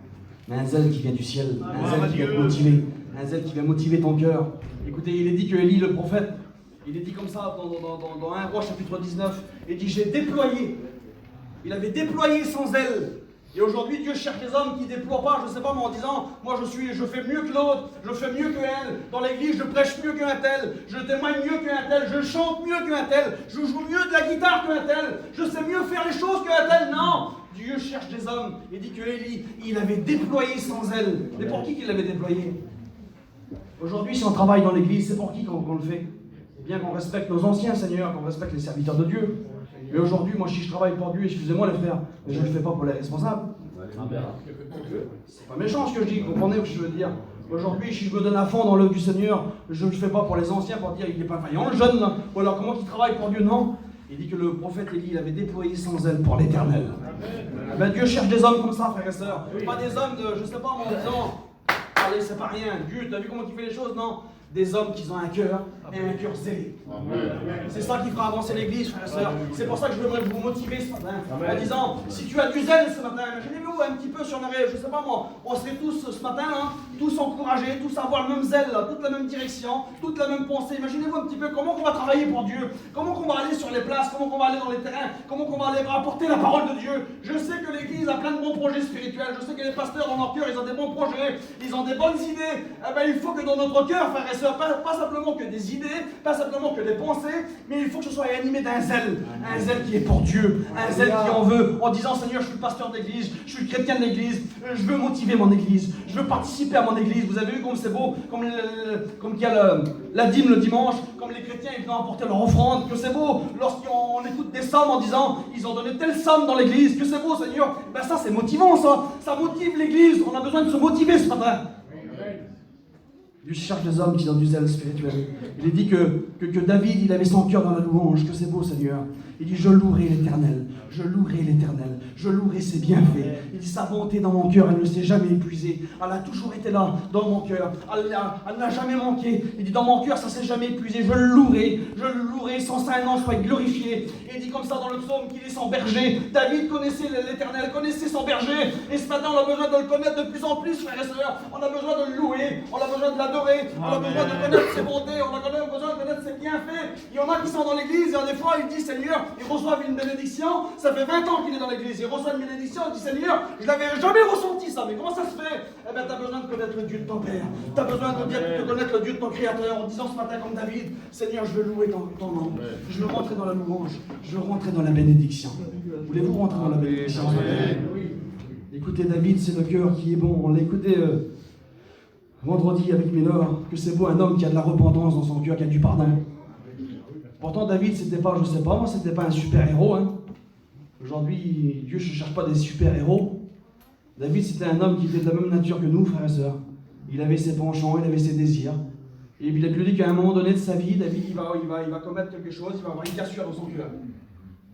Mais un zèle qui vient du ciel, un zèle qui vient te motiver, un zèle qui vient motiver ton cœur. Écoutez, il est dit que Élie le prophète, il est dit comme ça dans 1 Roi chapitre 19, il dit j'ai déployé. Il avait déployé son zèle. Et aujourd'hui, Dieu cherche des hommes qui ne déploient pas, je ne sais pas, mais en disant, moi je fais mieux que l'autre, je fais mieux que elle, dans l'église je prêche mieux qu'un tel, je témoigne mieux qu'un tel, je chante mieux qu'un tel, je joue mieux de la guitare qu'un tel, je sais mieux faire les choses qu'un tel. Non, Dieu cherche des hommes. Il dit que Élie, il avait déployé son zèle. Mais pour qui qu'il l'avait déployé? Aujourd'hui, si on travaille dans l'église, c'est pour qui qu'on le fait? C'est bien qu'on respecte nos anciens, Seigneur, qu'on respecte les serviteurs de Dieu. Mais aujourd'hui, moi, si je travaille pour Dieu, excusez-moi les frères, mais je ne le fais pas pour les responsables. C'est pas méchant ce que je dis, comprenez ce que je veux dire? Aujourd'hui, si je me donne à fond dans l'œuvre du Seigneur, je ne le fais pas pour les anciens, pour dire il n'est pas vaillant, le jeune, là. Ou alors comment il travaille pour Dieu? Non. Il dit que le prophète Élie, il avait déployé son zèle pour l'éternel. Ben, Dieu cherche des hommes comme ça, frères et sœurs. Pas des hommes de, je sais pas, en disant, allez, c'est pas rien, Dieu, t'as vu comment il fait les choses? Non. Des hommes qui ont un cœur et un cœur zélé. C'est ça qui fera avancer l'église, frères et sœurs. C'est pour ça que je voudrais vous motiver ce matin, en disant, si tu as du zèle ce matin, imaginez-vous un petit peu si on avait, je sais pas moi, on serait tous ce matin, hein, tous encouragés, tous avoir le même zèle, là, toute la même direction, toute la même pensée. Imaginez-vous un petit peu comment on va travailler pour Dieu, comment on va aller sur les places, comment on va aller dans les terrains, comment on va aller apporter la parole de Dieu. Je sais que l'église a plein de bons projets spirituels, je sais que les pasteurs dans leur cœur, ils ont des bons projets, ils ont des bonnes idées. Eh ben, il faut que dans notre cœur, frères et sœurs, pas simplement que des idées, pas simplement que des pensées, mais il faut que ce soit animé d'un zèle qui est pour Dieu, un zèle qui en veut, en disant Seigneur, je suis le pasteur d'église, je suis le chrétien de l'église, je veux motiver mon église, je veux participer à mon église. Vous avez vu comme c'est beau, comme qu'il y a la dîme le dimanche, comme les chrétiens ils viennent apporter leur offrande, que c'est beau lorsqu'on écoute des sommes en disant ils ont donné telle somme dans l'église, que c'est beau Seigneur. Ben ça c'est motivant, ça motive l'église, on a besoin de se motiver ce matin. Dieu cherche des hommes qui ont du zèle spirituel. Il est dit que David, il avait son cœur dans la louange, que c'est beau Seigneur. Il dit, je louerai l'Éternel, je louerai l'Éternel, je louerai ses bienfaits. Il dit, sa bonté dans mon cœur, elle ne s'est jamais épuisée. Elle a toujours été là, dans mon cœur. Elle n'a jamais manqué. Il dit, dans mon cœur, ça ne s'est jamais épuisé. Je le louerai, son saint nom soit glorifié. Et il dit comme ça dans le psaume qu'il est son berger. David connaissait l'Éternel, connaissait son berger. Et ce matin, on a besoin de le connaître de plus en plus, frères et sœurs. On a besoin de le louer, on a besoin de l'adorer, on a besoin de connaître ses bontés, on a besoin de connaître ses bienfaits. Il y en a qui sont dans l'église et des fois, ils disent, Seigneur, ils reçoivent une bénédiction, ça fait 20 ans qu'il est dans l'église, il reçoit une bénédiction, il dit Seigneur, je l'avais jamais ressenti ça, mais comment ça se fait? Eh bien, tu as besoin de connaître le Dieu de ton Père, tu as besoin de connaître le Dieu de ton Créateur, en disant ce matin comme David, Seigneur, je veux louer ton nom, je veux rentrer dans la louange, je veux rentrer dans la bénédiction. Voulez-vous rentrer dans la bénédiction? Écoutez, David, c'est le cœur qui est bon, on l'a écouté vendredi avec Ménor, que c'est beau un homme qui a de la repentance dans son cœur, qui a du pardon. Pourtant, David, c'était pas, je sais pas, moi, c'était pas un super-héros. Hein. Aujourd'hui, Dieu ne cherche pas des super-héros. David, c'était un homme qui était de la même nature que nous, frères et sœurs. Il avait ses penchants, il avait ses désirs. Et il a pu dire qu'à un moment donné de sa vie, David, il va commettre quelque chose, il va avoir une cassure dans son cœur.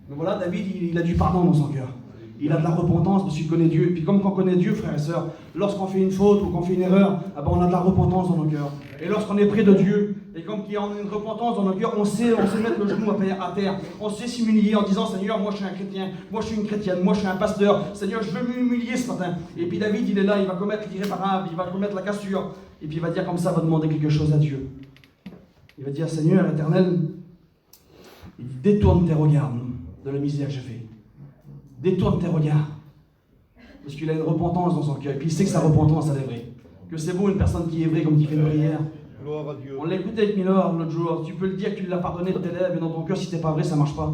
Donc voilà, David, il a du pardon dans son cœur. Il a de la repentance parce qu'il connaît Dieu. Et puis comme on connaît Dieu, frères et sœurs, lorsqu'on fait une faute ou qu'on fait une erreur, on a de la repentance dans nos cœurs. Et lorsqu'on est près de Dieu, et comme qu'il y a une repentance dans nos cœurs, on sait mettre le genou à terre. On sait s'humilier en disant, Seigneur, moi je suis un chrétien, moi je suis une chrétienne, moi je suis un pasteur. Seigneur, je veux m'humilier ce matin. Et puis David, il est là, il va commettre l'irréparable, il va commettre la cassure. Et puis il va dire comme ça, il va demander quelque chose à Dieu. Il va dire, Seigneur éternel, détourne tes regards de la misère que j'ai fait. Détourne tes regards. Parce qu'il a une repentance dans son cœur. Et puis il sait que sa repentance, elle est vraie. Que c'est beau une personne qui est vraie comme qui fait une prière. Gloire à Dieu. On l'a écouté avec Miller l'autre jour. Tu peux le dire que tu l'as pardonné de tes lèvres, mais dans ton cœur, si t'es pas vrai, ça marche pas.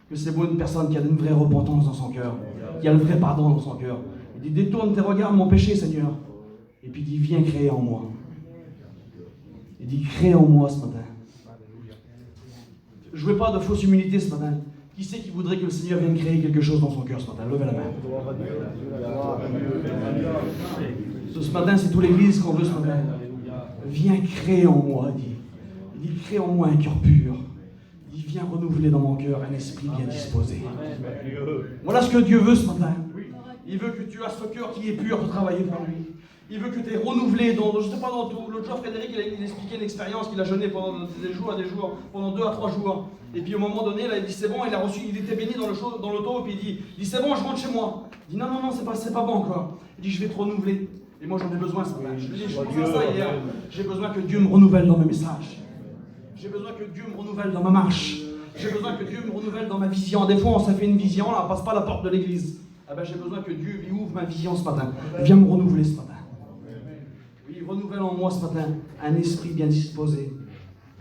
Que c'est beau une personne qui a une vraie repentance dans son cœur, qui a le vrai pardon dans son cœur. Il dit, détourne tes regards de mon péché, Seigneur. Et puis il dit, viens créer en moi. Il dit, crée en moi ce matin. Je ne veux pas de fausse humilité ce matin. Qui c'est qui voudrait que le Seigneur vienne créer quelque chose dans son cœur ce matin? Levez la main. Gloire à Dieu. Gloire à Dieu. Ce matin, c'est toute l'église qu'on veut ce matin. Viens créer en moi, il dit. Il dit, crée en moi un cœur pur. Il dit, viens renouveler dans mon cœur un esprit bien disposé. Voilà ce que Dieu veut ce matin. Il veut que tu aies ce cœur qui est pur pour travailler pour lui. Il veut que tu aies renouvelé dans, je ne sais pas dans tout. L'autre jour, Frédéric, il expliquait une expérience qu'il a jeûné pendant des jours, pendant 2 à 3 jours. Et puis au moment donné, là, il dit c'est bon, il était béni dans l'auto, et puis il dit c'est bon, je rentre chez moi. Il dit non, c'est pas bon encore. Il dit je vais te renouveler. Et moi j'en ai besoin ce matin. Je lui dis, je pense à ça hier. J'ai besoin que Dieu me renouvelle dans mes messages. J'ai besoin que Dieu me renouvelle dans ma marche. J'ai besoin que Dieu me renouvelle dans ma vision. Des fois, on s'est fait une vision, là, on passe pas la porte de l'église. Ah ben, j'ai besoin que Dieu lui ouvre ma vision ce matin. Viens me renouveler ce matin. Oui, renouvelle en moi ce matin un esprit bien disposé.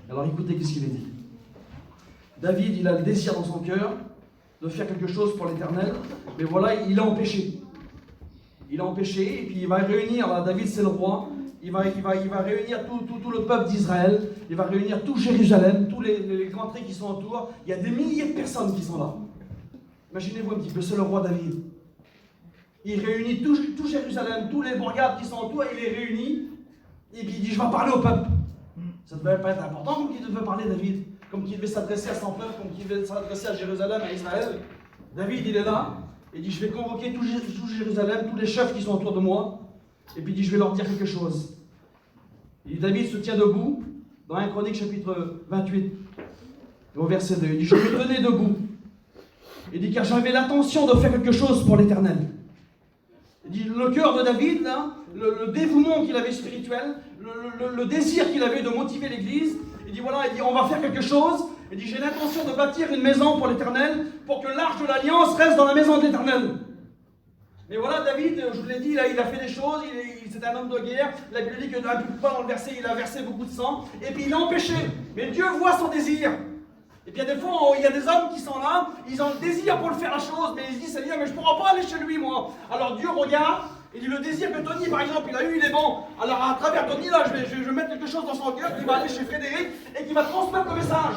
Alors écoutez qu'est-ce qu'il est dit. David, il a le désir dans son cœur de faire quelque chose pour l'Éternel, mais voilà, il a empêché. Il a empêché, et puis il va réunir, là, David c'est le roi, il va réunir tout le peuple d'Israël, il va réunir tout Jérusalem, tous les contrées qui sont autour. Il y a des milliers de personnes qui sont là. Imaginez-vous un petit peu, c'est le roi David. Il réunit tout Jérusalem, tous les bourgades qui sont autour, il les réunit, et puis il dit, je vais parler au peuple. Ça devait pas être important comme qu'il devait parler David, comme qu'il devait s'adresser à son peuple, comme qu'il devait s'adresser à Jérusalem, à Israël. David, il est là, et il dit, je vais convoquer tout Jérusalem, tous les chefs qui sont autour de moi, et puis il dit, je vais leur dire quelque chose. Et David se tient debout, dans 1 Chronique chapitre 28, au verset 2, il dit, je me tenais debout. Il dit, car j'avais l'intention de faire quelque chose pour l'Éternel. Il dit, le cœur de David, là, le dévouement qu'il avait spirituel, le désir qu'il avait de motiver l'Église, il dit, voilà, il dit, on va faire quelque chose. Il dit, j'ai l'intention de bâtir une maison pour l'Éternel, pour que l'arche de l'Alliance reste dans la maison de l'Éternel. Mais voilà, David, je vous l'ai dit, là, il a fait des choses, c'était un homme de guerre. La Bible dit que un peu plus bas dans le verset, il a versé beaucoup de sang, et puis il a empêché. Mais Dieu voit son désir. Et puis des fois, il y a des hommes qui sont là, ils ont le désir pour le faire la chose, mais ils se disent, Seigneur, mais je ne pourrai pas aller chez lui, moi. Alors Dieu regarde, et dit, le désir que Tony, par exemple, il a eu, il est bon. Alors à travers Tony, là, je vais mettre quelque chose dans son cœur qui va aller chez Frédéric, et qui va transmettre le message.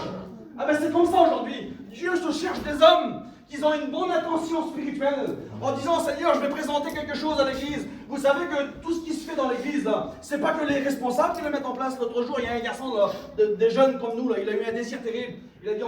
Ah ben c'est comme ça aujourd'hui. Dieu se cherche des hommes qui ont une bonne intention spirituelle, en disant, Seigneur, je vais présenter quelque chose à l'église. Vous savez que tout ce qui se fait dans l'église, là, c'est pas que les responsables qui le mettent en place. L'autre jour, il y a un garçon, là, des jeunes comme nous, là, il a eu un désir terrible. Il a dit,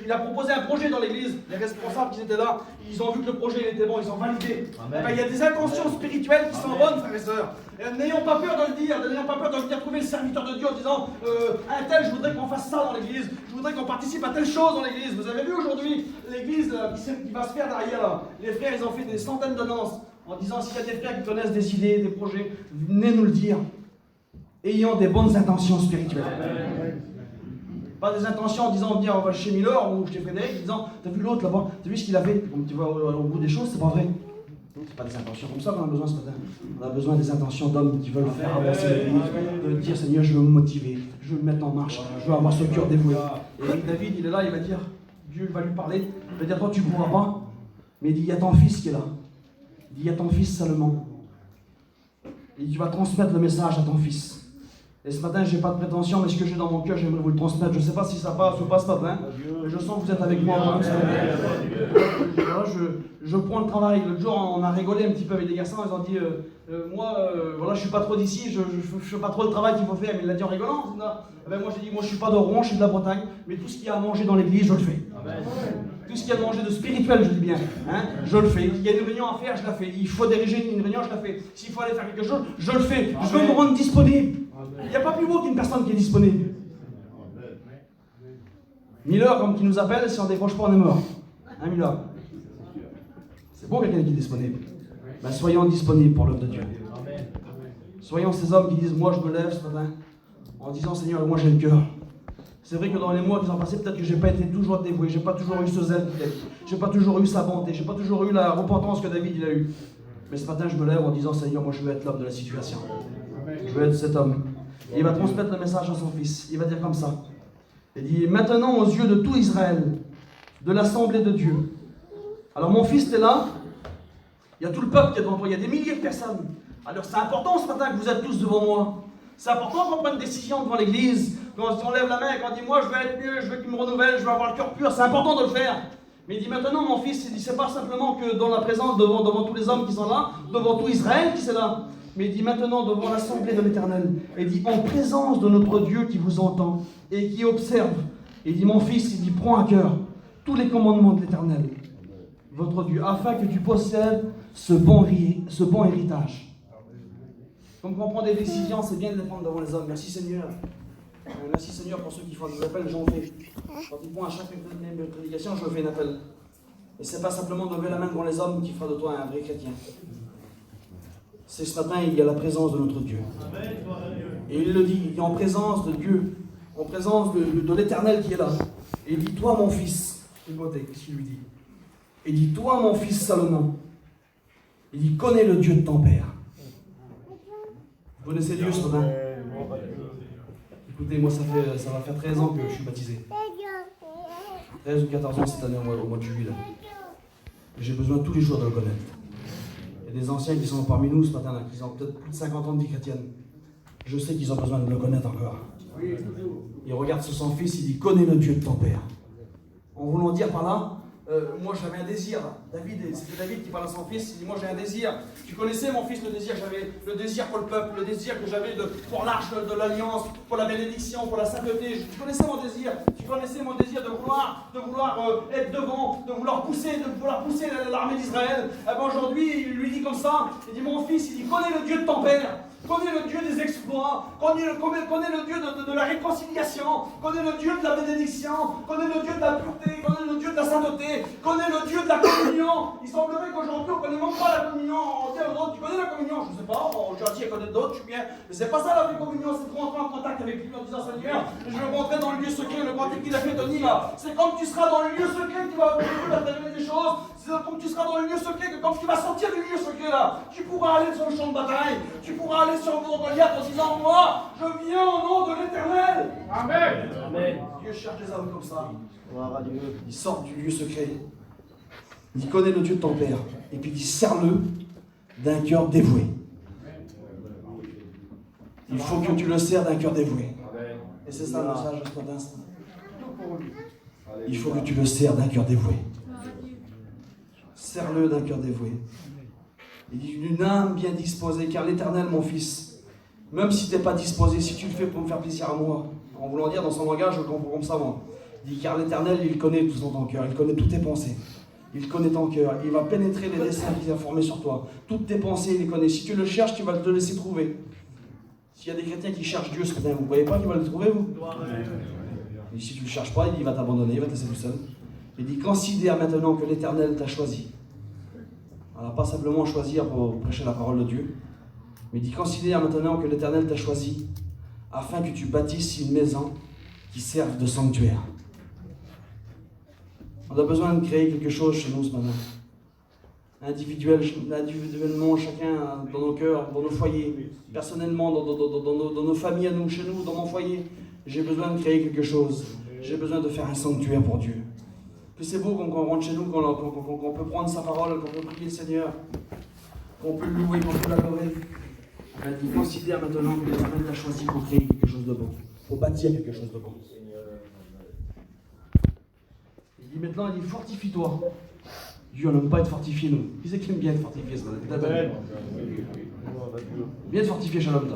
il a proposé un projet dans l'église. Les responsables qui étaient là, ils ont vu que le projet il était bon, ils ont validé. Ben, il y a des intentions spirituelles qui sont bonnes, frères et sœurs. N'ayons pas peur de le dire, n'ayons pas peur de venir trouver le serviteur de Dieu en disant, un tel, je voudrais qu'on fasse ça dans l'église, je voudrais qu'on participe à telle chose dans l'église. Vous avez vu aujourd'hui l'église qui va se faire derrière là. Les frères, ils ont fait des centaines d'annonces en disant, s'il y a des frères qui connaissent des idées, des projets, venez nous le dire. Ayons des bonnes intentions spirituelles. Pas des intentions en disant, on va chez Miller ou chez Frédéric, en disant, t'as vu l'autre là-bas, t'as vu ce qu'il a fait. Comme tu vois au bout des choses, c'est pas vrai. C'est pas des intentions comme ça qu'on a besoin ce matin. On a besoin des intentions d'hommes qui veulent faire avancer l'église, de dire, Seigneur, je veux me motiver, je veux me mettre en marche, je veux avoir ce cœur dévoué. Et David, il est là, il va dire, Dieu va lui parler, il va dire, toi tu ne pourras pas, mais il dit, il y a ton fils qui est là. Il dit, il y a ton fils Salomon. Et tu vas transmettre le message à ton fils. Et ce matin, je n'ai pas de prétention, mais ce que j'ai dans mon cœur, j'aimerais vous le transmettre. Je ne sais pas si ça passe ou pas ce matin, mais je sens que vous êtes avec moi. Voilà, je prends le travail. L'autre jour, on a rigolé un petit peu avec les garçons. Ils ont dit, voilà, je ne suis pas trop d'ici, je ne fais pas trop le travail qu'il faut faire. Mais il l'a dit en rigolant. Ben, moi, j'ai dit, moi, je ne suis pas de Rouen, je suis de la Bretagne, mais tout ce qu'il y a à manger dans l'église, je le fais. Tout ce qu'il y a à manger de spirituel, je dis bien, hein, je le fais. Il y a une réunion à faire, je la fais. Il faut diriger une réunion, je la fais. S'il faut aller faire quelque chose, je le fais. Je veux me rendre disponible. Il n'y a pas plus beau qu'une personne qui est disponible. Miller, comme qui nous appelle, si on ne décroche pas, on est mort. Hein, Miller? C'est beau quelqu'un qui est disponible. Ben, soyons disponibles pour l'œuvre de Dieu. Soyons ces hommes qui disent, moi je me lève ce matin, en disant, Seigneur, moi j'ai le cœur. C'est vrai que dans les mois qui sont passés, peut-être que je n'ai pas été toujours dévoué, je n'ai pas toujours eu ce zèle qu'il a eu, je n'ai pas toujours eu sa bonté, je n'ai pas toujours eu la repentance que David il a eue. Mais ce matin, je me lève en disant, Seigneur, moi je veux être l'homme de la situation. Je veux être cet homme. Et il va transmettre le message à son fils. Il va dire comme ça. Il dit, maintenant aux yeux de tout Israël, de l'assemblée de Dieu. Alors mon fils, tu es là. Il y a tout le peuple qui est devant toi. Il y a des milliers de personnes. Alors c'est important ce matin que vous êtes tous devant moi. C'est important qu'on prenne une décision devant l'église. Quand on lève la main et qu'on dit, moi je veux être mieux, je veux qu'il me renouvelle, je veux avoir le cœur pur. C'est important de le faire. Mais il dit maintenant, mon fils, il dit, c'est pas simplement que dans la présence, devant tous les hommes qui sont là, devant tout Israël qui est là. Mais il dit maintenant devant l'assemblée de l'Éternel. Il dit en présence de notre Dieu qui vous entend et qui observe. Il dit mon fils, il dit prends à cœur tous les commandements de l'Éternel, votre Dieu, afin que tu possèdes ce bon héritage. Comme on prend des décisions, c'est bien de les prendre devant les hommes. Merci Seigneur. Merci Seigneur pour ceux qui font des appels, j'en fais. Quand ils vont à chaque prédication, je fais un appel. Et c'est pas simplement de lever la main devant les hommes qui fera de toi un vrai chrétien. C'est ce matin, il y a la présence de notre Dieu. Et il le dit, il est en présence de Dieu, en présence de l'Éternel qui est là. Et il dit, toi mon fils, qu'est-ce qu'il lui dit? Il dit, toi mon fils Salomon, il dit, connais le Dieu de ton père. Vous connaissez Dieu ce matin? Écoutez, moi ça va faire 13 ans que je suis baptisé. 13 ou 14 ans cette année au mois de juillet. J'ai besoin tous les jours de le connaître. Il y a des anciens qui sont parmi nous ce matin, là, qui ont peut-être plus de 50 ans de vie chrétienne. Je sais qu'ils ont besoin de le connaître encore. Il regarde sur son fils, il dit, connais le Dieu de ton père. En voulant dire par là, moi j'avais un désir. C'était David qui parle à son fils, il dit, moi j'ai un désir. Tu connaissais mon fils le désir que j'avais, le désir pour le peuple, le désir que j'avais pour l'arche de l'alliance, pour la bénédiction, pour la sainteté. Tu connaissais mon désir. Tu connaissais mon désir de vouloir être devant, de vouloir pousser l'armée d'Israël. Eh ben aujourd'hui, il lui dit comme ça, il dit, mon fils, il dit, connais le Dieu de ton père. Connais le Dieu des exploits, connais le Dieu de la réconciliation, connais le Dieu de la bénédiction, connais le Dieu de la pureté, connais le Dieu de la sainteté, connais le Dieu de la communion. Il semblerait qu'aujourd'hui on ne connaît même pas la communion. On dit aux autres, tu connais la communion? Je ne sais pas, je suis à connaître d'autres, je suis bien. Mais c'est pas ça la vraie communion, c'est de rentrer en contact avec lui en disant, Seigneur, je veux rentrer dans le lieu secret, le cantique qu'il a fait Tony là. C'est quand tu seras dans le lieu secret que tu vas révéler des choses. C'est quand tu seras dans le lieu secret que quand tu vas sortir du lieu secret là, tu pourras aller sur le champ de bataille, tu pourras aller sur le mont Goliath en disant, moi, je viens au nom de l'Éternel. Amen. Amen. Dieu cherche les hommes comme ça. Il sort du lieu secret. Il connaît le Dieu de ton père. Et puis il dit, serre-le d'un cœur dévoué. Il faut que tu le serres d'un cœur dévoué. Et c'est ça le message de ce matin. Il faut que tu le serres d'un cœur dévoué. Serre-le d'un cœur dévoué. Il dit, une âme bien disposée, car l'Éternel, mon fils, même si tu n'es pas disposé, si tu le fais pour me faire plaisir à moi, en voulant dire dans son langage, je comprends comme ça, moi. Il dit, car l'Éternel, il connaît tout ton cœur, il connaît toutes tes pensées. Il connaît ton cœur, il va pénétrer les desseins qu'il a formés sur toi. Toutes tes pensées, il les connaît. Si tu le cherches, tu vas te laisser trouver. S'il y a des chrétiens qui cherchent Dieu ce matin, vous ne voyez pas qu'il va le trouver, vous? Et si tu ne le cherches pas, il va t'abandonner, il va te laisser tout seul. Il dit, considère maintenant que l'Éternel t'a choisi. Alors, pas simplement choisir pour prêcher la parole de Dieu, mais il dit, considère maintenant que l'Éternel t'a choisi afin que tu bâtisses une maison qui serve de sanctuaire. On a besoin de créer quelque chose chez nous ce matin. Individuellement, chacun dans nos cœurs, dans nos foyers, personnellement, dans nos familles à nous, chez nous, dans mon foyer. J'ai besoin de créer quelque chose. J'ai besoin de faire un sanctuaire pour Dieu. Que c'est beau quand on rentre chez nous, qu'on peut prendre sa parole, qu'on peut prier le Seigneur, qu'on peut le louer, qu'on peut l'adorer. Il considère maintenant que l'Éternel t'a choisi pour créer quelque chose de bon, pour bâtir quelque chose de bon. Il dit maintenant, il dit fortifie-toi. Dieu n'aime pas être fortifié, nous. Qui c'est qui aime bien être fortifié ce matin? Bien être fortifié, Shalom.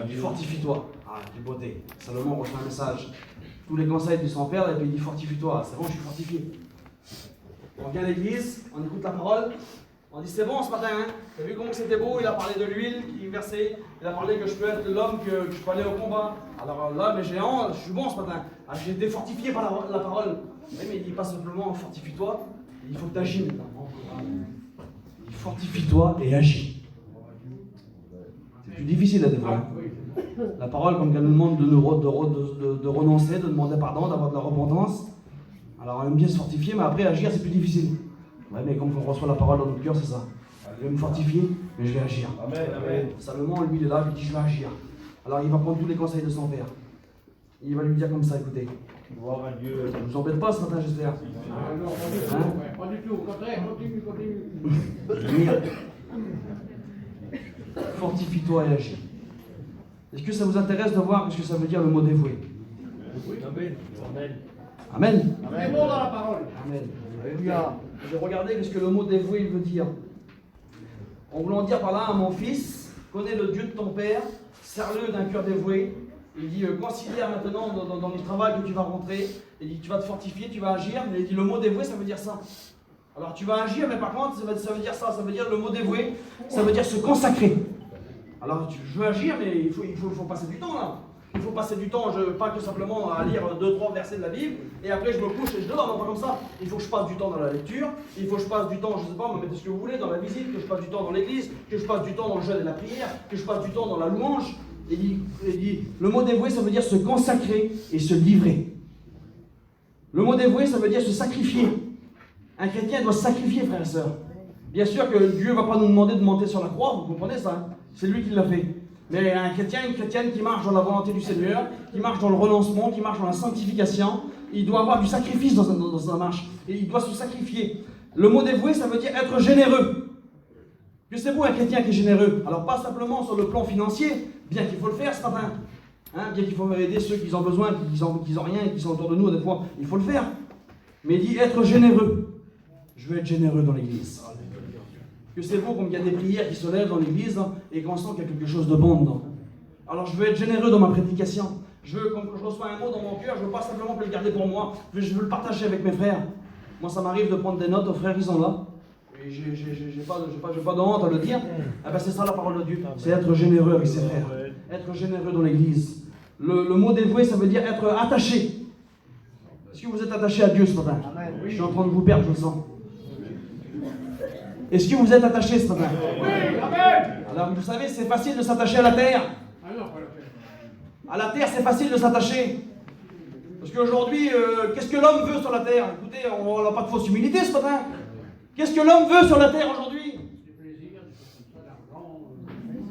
Il dit fortifie-toi. Ah, quelle beauté. Salomon reçoit un message. Tous les conseils de son père, et puis il dit fortifie-toi. C'est bon, je suis fortifié. On vient à l'église, on écoute la parole, on dit c'est bon ce matin, hein? T'as vu comment c'était beau? Il a parlé de l'huile qui versait, il a parlé que je peux être l'homme, que je peux aller au combat. Alors là, mes géants, je suis bon ce matin. Ah, j'ai été fortifié par la parole. Oui, mais il dit pas simplement fortifie-toi, il faut que tu agis maintenant. Il dit fortifie-toi et agis. C'est plus difficile à dévoiler. La parole, comme qu'elle nous demande de renoncer, de demander pardon, d'avoir de la repentance. Alors on aime bien se fortifier, mais après agir c'est plus difficile. Ouais, mais comme on reçoit la parole dans notre cœur, c'est ça. Je vais me fortifier, mais je vais agir. Amen. Salomon, lui, il est là, il dit je vais agir. Alors il va prendre tous les conseils de son père. Il va lui dire comme ça, écoutez. Gloire à Dieu. Je ne vous embête pas ce matin, j'espère. Ah, non, pas du tout, Hein? ouais, pas du tout. Au contraire, continue. Venir. Fortifie-toi et agis. Est-ce que ça vous intéresse de voir ce que ça veut dire le mot dévoué? Amen. Amen. C'est bon dans la parole. Amen. Alléluia. J'ai regardé ce que le mot dévoué il veut dire. En voulant dire par là, mon fils, connais le Dieu de ton père, serre-le d'un cœur dévoué. Il dit, considère maintenant dans le travail que tu vas rentrer. Il dit, tu vas te fortifier, tu vas agir. Mais il dit, le mot dévoué, ça veut dire ça. Alors tu vas agir, mais par contre, ça veut dire ça. Ça veut dire le mot dévoué, ça veut dire se consacrer. Alors je veux agir, mais il faut passer du temps là. Il faut passer du temps, pas que simplement à lire 2-3 versets de la Bible, et après je me couche et je dors, non pas comme ça. Il faut que je passe du temps dans la lecture, il faut que je passe du temps, je sais pas, mettez ce que vous voulez, dans la visite, que je passe du temps dans l'église, que je passe du temps dans le jeûne et la prière, que je passe du temps dans la louange. Il dit, le mot dévoué, ça veut dire se consacrer et se livrer. Le mot dévoué, ça veut dire se sacrifier. Un chrétien doit se sacrifier, frères et sœurs. Bien sûr que Dieu ne va pas nous demander de monter sur la croix, vous comprenez ça, hein? C'est lui qui l'a fait. Mais un chrétien, une chrétienne qui marche dans la volonté du Seigneur, qui marche dans le renoncement, qui marche dans la sanctification, il doit avoir du sacrifice dans sa marche. Et il doit se sacrifier. Le mot dévoué, ça veut dire être généreux. Que c'est beau un chrétien qui est généreux. Alors pas simplement sur le plan financier, bien qu'il faut le faire ce matin. Hein, bien qu'il faut aider ceux qui ont besoin, qui n'ont rien et qui sont autour de nous, des fois, il faut le faire. Mais il dit être généreux. Je veux être généreux dans l'église. Que c'est beau comme il y a des prières qui se lèvent dans l'église et qu'on sent qu'il y a quelque chose de bon dedans. Alors je veux être généreux dans ma prédication. Quand je reçois un mot dans mon cœur, je ne veux pas simplement le garder pour moi, je veux le partager avec mes frères. Moi ça m'arrive de prendre des notes, aux frères ils sont là. Et je n'ai pas de honte à le dire. Eh ben, c'est ça la parole de Dieu, c'est être généreux avec ses frères. Être généreux dans l'église. Le mot dévoué, ça veut dire être attaché. Est-ce que vous êtes attaché à Dieu ce matin? Je suis en train de vous perdre, je le sens. Est-ce que vous êtes attaché ce matin? Oui, amen. Alors vous savez, c'est facile de s'attacher à la terre. Ah non, pas la peine. À la terre, c'est facile de s'attacher. Parce qu'aujourd'hui, qu'est-ce que l'homme veut sur la terre? Écoutez, on n'a pas de fausse humilité ce matin. Qu'est-ce que l'homme veut sur la terre aujourd'hui? Du plaisir, des choses comme ça, l'argent.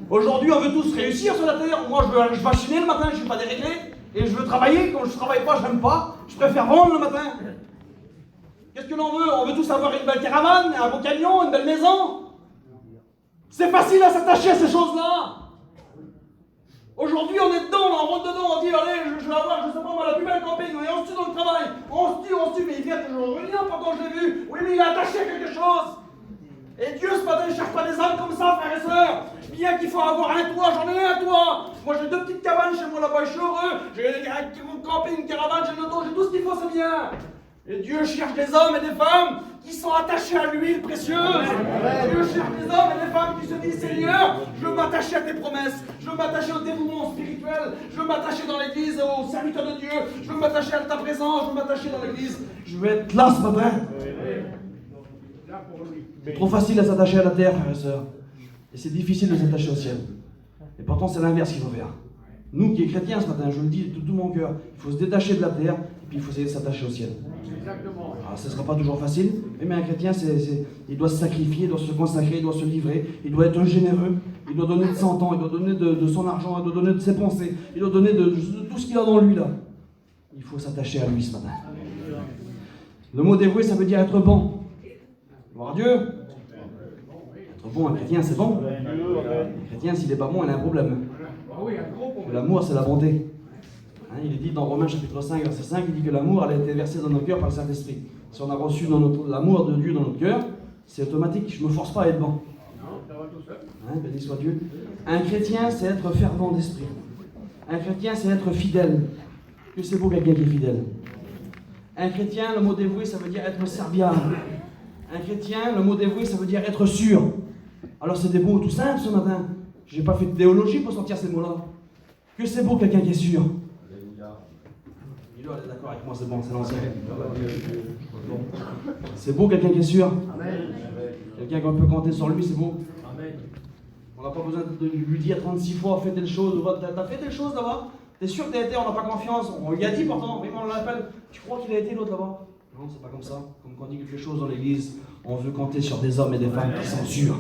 Aujourd'hui, on veut tous réussir sur la terre. Moi, je vais chiner le matin, je ne suis pas déréglé. Et je veux travailler. Quand je ne travaille pas, je n'aime pas. Je préfère vendre le matin. Qu'est-ce que l'on veut? On veut tous avoir une belle caravane, un beau camion, une belle maison. C'est facile à s'attacher à ces choses-là. Aujourd'hui, on est dedans, on rentre dedans, on dit, allez, je vais avoir, je sais pas moi, la plus belle campagne, et on se tue dans le travail. On se tue, mais il vient toujours revenir, pourtant je l'ai vu. Oui, mais il est attaché à quelque chose. Et Dieu, ce matin, ne cherche pas des âmes comme ça, frères et sœurs. Bien qu'il faut avoir un toit, j'en ai un toit. Moi, j'ai 2 petites cabanes chez moi là-bas, je suis heureux. J'ai un camping, une caravane, j'ai une auto, j'ai tout ce qu'il faut, c'est bien. Et Dieu cherche des hommes et des femmes qui sont attachés à l'huile précieuse. Dieu cherche des hommes et des femmes qui se disent, Seigneur, je veux m'attacher à tes promesses, je veux m'attacher au dévouement spirituel, je veux m'attacher dans l'église, aux serviteurs de Dieu, je veux m'attacher à ta présence, je veux m'attacher dans l'église. Je veux être là ce matin. Là pour lui. C'est trop facile à s'attacher à la terre, frères et sœurs. Et c'est difficile de s'attacher au ciel. Et pourtant, c'est l'inverse qu'il faut faire. Nous qui sommes chrétiens ce matin, je le dis de tout mon cœur, il faut se détacher de la terre, et puis il faut essayer de s'attacher au ciel. Exactement. Alors, ce ne sera pas toujours facile, mais un chrétien, il doit se sacrifier, il doit se consacrer, il doit se livrer, il doit être généreux, il doit donner de son temps, il doit donner de son argent, il doit donner de ses pensées, il doit donner de tout ce qu'il a dans lui là. Il faut s'attacher à lui ce matin. Le mot dévoué, ça veut dire être bon. Gloire à Dieu. Être bon, un chrétien, c'est bon. Un chrétien, s'il n'est pas bon, il a un problème. Ah oui, un gros problème. L'amour, c'est la bonté. Hein, il est dit dans Romains chapitre 5, verset 5, il dit que l'amour elle a été versé dans nos cœurs par le Saint-Esprit. Si on a reçu l'amour de Dieu dans notre cœur, c'est automatique. Je ne me force pas à être bon. Non, ça va tout seul. Hein, béni soit Dieu. Un chrétien, c'est être fervent d'esprit. Un chrétien, c'est être fidèle. Que c'est beau quelqu'un qui est fidèle. Un chrétien, le mot dévoué, ça veut dire être serviable. Un chrétien, le mot dévoué, ça veut dire être sûr. Alors c'est des mots tout simples ce matin. Je n'ai pas fait de théologie pour sortir ces mots-là. Que c'est beau quelqu'un qui est sûr. Milo, elle est d'accord avec moi, c'est bon, c'est l'ancien. C'est beau quelqu'un qui est sûr. Quelqu'un qu'on peut compter sur lui, c'est beau. On n'a pas besoin de lui dire 36 fois, fais telle chose, t'as fait telle chose là-bas. T'es sûr que t'as été, on n'a pas confiance. On lui a dit pourtant, mais on l'appelle. Tu crois qu'il a été l'autre là-bas? Non, c'est pas comme ça. Comme quand on dit quelque chose dans l'église, On veut compter sur des hommes et des femmes qui sont sûrs.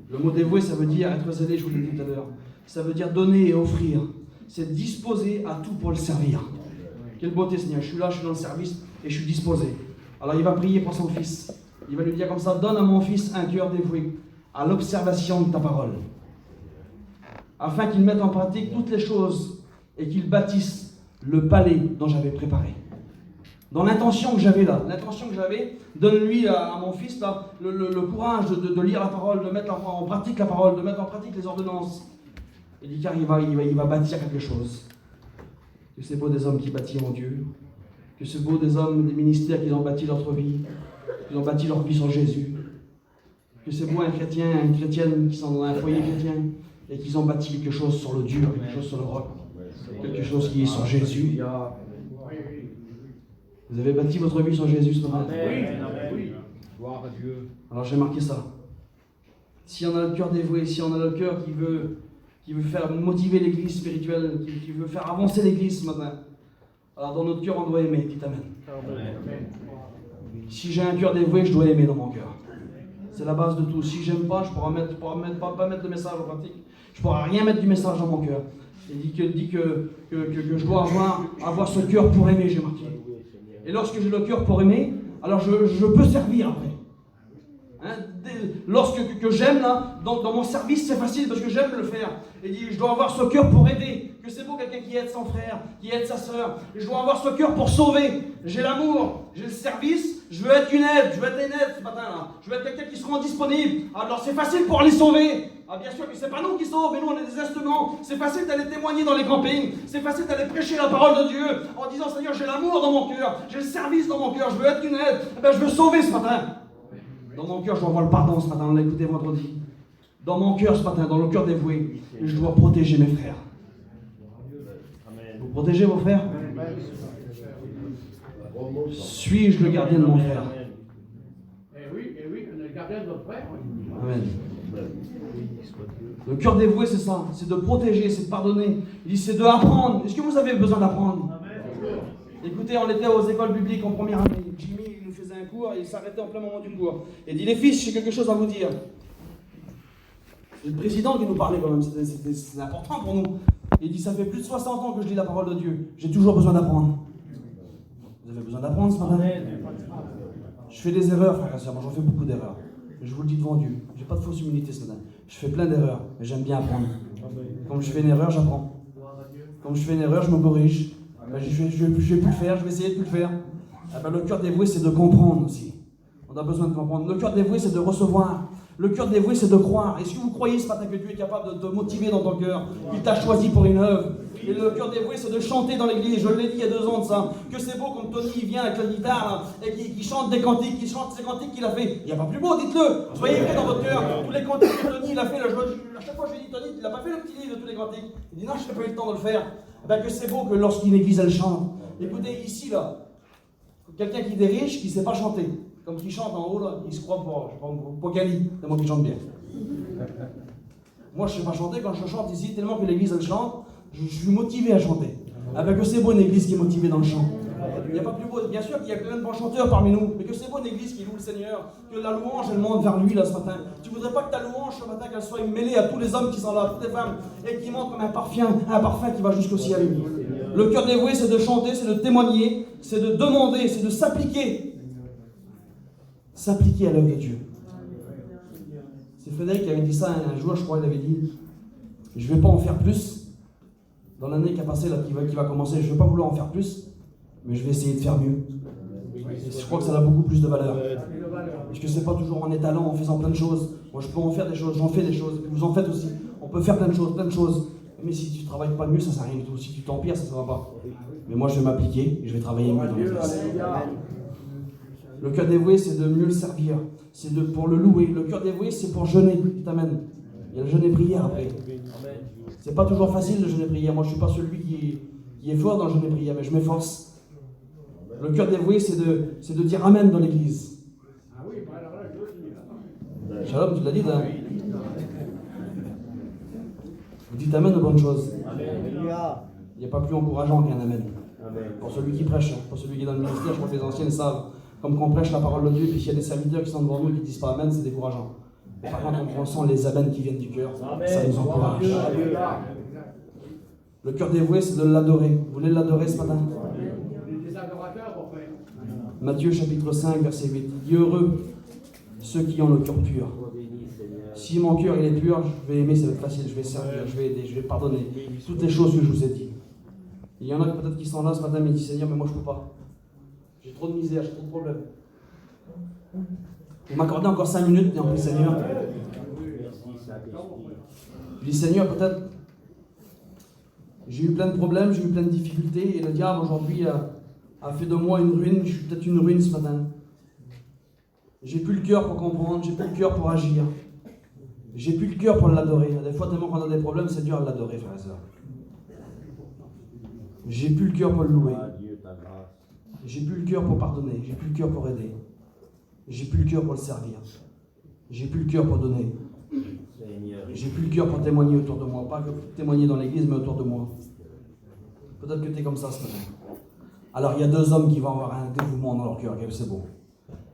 Le mot dévoué, ça veut dire être zélé, je vous l'ai dit tout à l'heure. Ça veut dire donner et offrir. C'est disposer à tout pour le servir. Quelle beauté, Seigneur. Je suis là, je suis dans le service et je suis disposé. Alors il va prier pour son fils. Il va lui dire comme ça, donne à mon fils un cœur dévoué à l'observation de ta parole. Afin qu'il mette en pratique toutes les choses et qu'il bâtisse le palais dont j'avais préparé. Dans l'intention que j'avais là, donne-lui à mon fils là, le courage de lire la parole, de mettre en pratique la parole, de mettre en pratique les ordonnances. Il dit car il va bâtir quelque chose. Que c'est beau des hommes qui bâtiront Dieu, que c'est beau des hommes, des ministères qui ont bâti leur vie, qui ont bâti leur vie sur Jésus. Que c'est beau un chrétien, une chrétienne qui sont dans un foyer chrétien et qui ont bâti quelque chose sur le dur, quelque chose sur le roc, quelque chose qui est sur Jésus. Vous avez bâti votre vie sur Jésus ce matin. Oui. Gloire à Dieu. Alors j'ai marqué ça. Si on a le cœur dévoué, si on a le cœur qui veut faire motiver l'église spirituelle, qui veut faire avancer l'église ce matin, alors dans notre cœur on doit aimer. Dites Amen. Si j'ai un cœur dévoué, je dois aimer dans mon cœur. C'est la base de tout. Si j'aime pas, je ne pourrai pas mettre le message en pratique. Je ne pourrai rien mettre du message dans mon cœur. Il dit que je dois avoir ce cœur pour aimer, j'ai marqué. Et lorsque j'ai le cœur pour aimer, alors je peux servir après. Hein? Lorsque j'aime, là, dans mon service, c'est facile parce que j'aime le faire. Il dit, je dois avoir ce cœur pour aider. Que c'est beau quelqu'un qui aide son frère, qui aide sa sœur. Je dois avoir ce cœur pour sauver. J'ai l'amour, j'ai le service, je veux être une aide, ce matin-là. Je veux être quelqu'un qui sera disponible. Alors c'est facile pour les sauver. Ah bien sûr que c'est pas nous qui sauvons, mais nous on est des instruments. C'est facile d'aller témoigner dans les campings. C'est facile d'aller prêcher la parole de Dieu en disant Seigneur, j'ai l'amour dans mon cœur, j'ai le service dans mon cœur, je veux être une aide. Je veux sauver ce matin. Dans mon cœur, je dois avoir le pardon ce matin, on l'a écouté vendredi. Dans mon cœur ce matin, dans le cœur dévoué, je dois protéger mes frères. Vous protégez vos frères? Suis-je le gardien de mon frère? Eh oui, on est le gardien de notre frère. Amen. Le cœur dévoué, c'est ça, c'est de protéger, c'est de pardonner. Il dit, c'est de apprendre. Est-ce que vous avez besoin d'apprendre? Écoutez, on était aux écoles bibliques en première année. Jimmy il nous faisait un cours et il s'arrêtait en plein moment du cours. Il dit, les fils, j'ai quelque chose à vous dire. C'est le président qui nous parlait quand même, c'est important pour nous. Il dit, ça fait plus de 60 ans que je lis la parole de Dieu. J'ai toujours besoin d'apprendre. Vous avez besoin d'apprendre ce matin? Je fais des erreurs, frères et sœurs. Moi, j'en fais beaucoup d'erreurs. Mais je vous le dis devant Dieu. J'ai pas de fausse humilité ce matin. Je fais plein d'erreurs, mais j'aime bien apprendre. Quand je fais une erreur, j'apprends. Quand je fais une erreur, je me corrige. Je vais plus le faire, je vais essayer de plus le faire. Le cœur dévoué, c'est de comprendre aussi. On a besoin de comprendre. Le cœur dévoué, c'est de recevoir. Le cœur dévoué, c'est de croire. Est-ce que vous croyez ce matin que Dieu est capable de te motiver dans ton cœur? Il t'a choisi pour une œuvre. Et le cœur dévoué, c'est de chanter dans l'église. Je l'ai dit il y a 2 ans de ça. Que c'est beau quand Tony vient avec la guitare là, et qui chante des cantiques, qui chante ces cantiques qu'il a fait. Il n'y a pas plus beau, dites-le. Soyez vrai dans votre cœur. Tous les cantiques que Tony il a fait, là, à chaque fois je lui dis, Tony, il n'a pas fait le petit livre de tous les cantiques. Il dit non, je n'ai pas eu le temps de le faire. Que c'est beau que lorsqu'une église elle chante. Écoutez, ici là, quelqu'un qui est riche, qui ne sait pas chanter. Comme qui chante en haut là, il se croit pour Gali, c'est moi qui chante bien. Moi je ne sais pas chanter, quand je chante ici, tellement que l'église elle chante, je suis motivé à chanter. Que c'est beau une église qui est motivée dans le chant. Il n'y a pas plus beau, bien sûr qu'il y a plein de bons chanteurs parmi nous, mais que c'est beau une église qui loue le Seigneur, que la louange elle monte vers lui là ce matin. Tu ne voudrais pas que ta louange ce matin qu'elle soit mêlée à tous les hommes qui sont là, toutes les femmes, et qui monte comme un parfum qui va jusqu'au ciel. Le cœur dévoué, c'est de chanter, c'est de témoigner, c'est de demander, c'est de s'appliquer. S'appliquer à l'œuvre de Dieu. C'est Frédéric qui avait dit ça un jour, je crois, il avait dit je ne vais pas en faire plus. Dans l'année qui a passé, là, qui va commencer, je ne vais pas vouloir en faire plus, mais je vais essayer de faire mieux. Je crois que ça a beaucoup plus de valeur. Parce que c'est pas toujours en étalant, en faisant plein de choses. Moi, je peux en faire des choses, j'en fais des choses, et puis vous en faites aussi. On peut faire plein de choses. Mais si tu ne travailles pas mieux, ça ne sert à rien du tout. Si tu t'empires, ça ne va pas. Mais moi, je vais m'appliquer et je vais travailler mieux dans l'église. Le cœur dévoué, c'est de mieux le servir. C'est pour le louer. Le cœur dévoué, c'est pour jeûner. Qui t'amène. Il y a le jeûne et prière après. C'est pas toujours facile le jeûne et prière. Moi, je ne suis pas celui qui est fort dans le jeûne et prière, mais je m'efforce. Le cœur dévoué, c'est de dire Amen dans l'église. Ah oui, alors là, je veux dire. Shalom, tu l'as dit, là. Vous dites Amen aux bonnes choses. Il n'y a pas plus encourageant qu'un Amen. Pour celui qui prêche, pour celui qui est dans le ministère, je crois que les anciens le savent. Comme quand on prêche la parole de Dieu, puis s'il y a des serviteurs qui sont devant nous et qui disent pas Amen, c'est décourageant. Par contre, on ressent les amens qui viennent du cœur, ça nous encourage. Le cœur dévoué, c'est de l'adorer. Vous voulez l'adorer ce matin? Des adorateurs, mon frère. Matthieu chapitre 5, verset 8. Il dit heureux ceux qui ont le cœur pur. Si mon cœur il est pur, je vais aimer, ça va être facile, je vais servir, je vais aider, je vais pardonner. Toutes les choses que je vous ai dit. Il y en a peut-être qui sont là ce matin et disent Seigneur, mais moi je ne peux pas. J'ai trop de misère, j'ai trop de problèmes. Vous m'accordez encore 5 minutes et en plus Seigneur. Je dis Seigneur, peut-être j'ai eu plein de problèmes, j'ai eu plein de difficultés et le diable aujourd'hui a fait de moi une ruine, je suis peut-être une ruine ce matin. J'ai plus le cœur pour comprendre, j'ai plus le cœur pour agir. J'ai plus le cœur pour l'adorer. Des fois, tellement qu'on a des problèmes, c'est dur à l'adorer, frères et sœurs. J'ai plus le cœur pour le louer. J'ai plus le cœur pour pardonner. J'ai plus le cœur pour aider. J'ai plus le cœur pour le servir. J'ai plus le cœur pour donner. J'ai plus le cœur pour témoigner autour de moi. Pas que témoigner dans l'église, mais autour de moi. Peut-être que tu es comme ça ce matin. Alors, il y a 2 hommes qui vont avoir un dévouement dans leur cœur. C'est beau.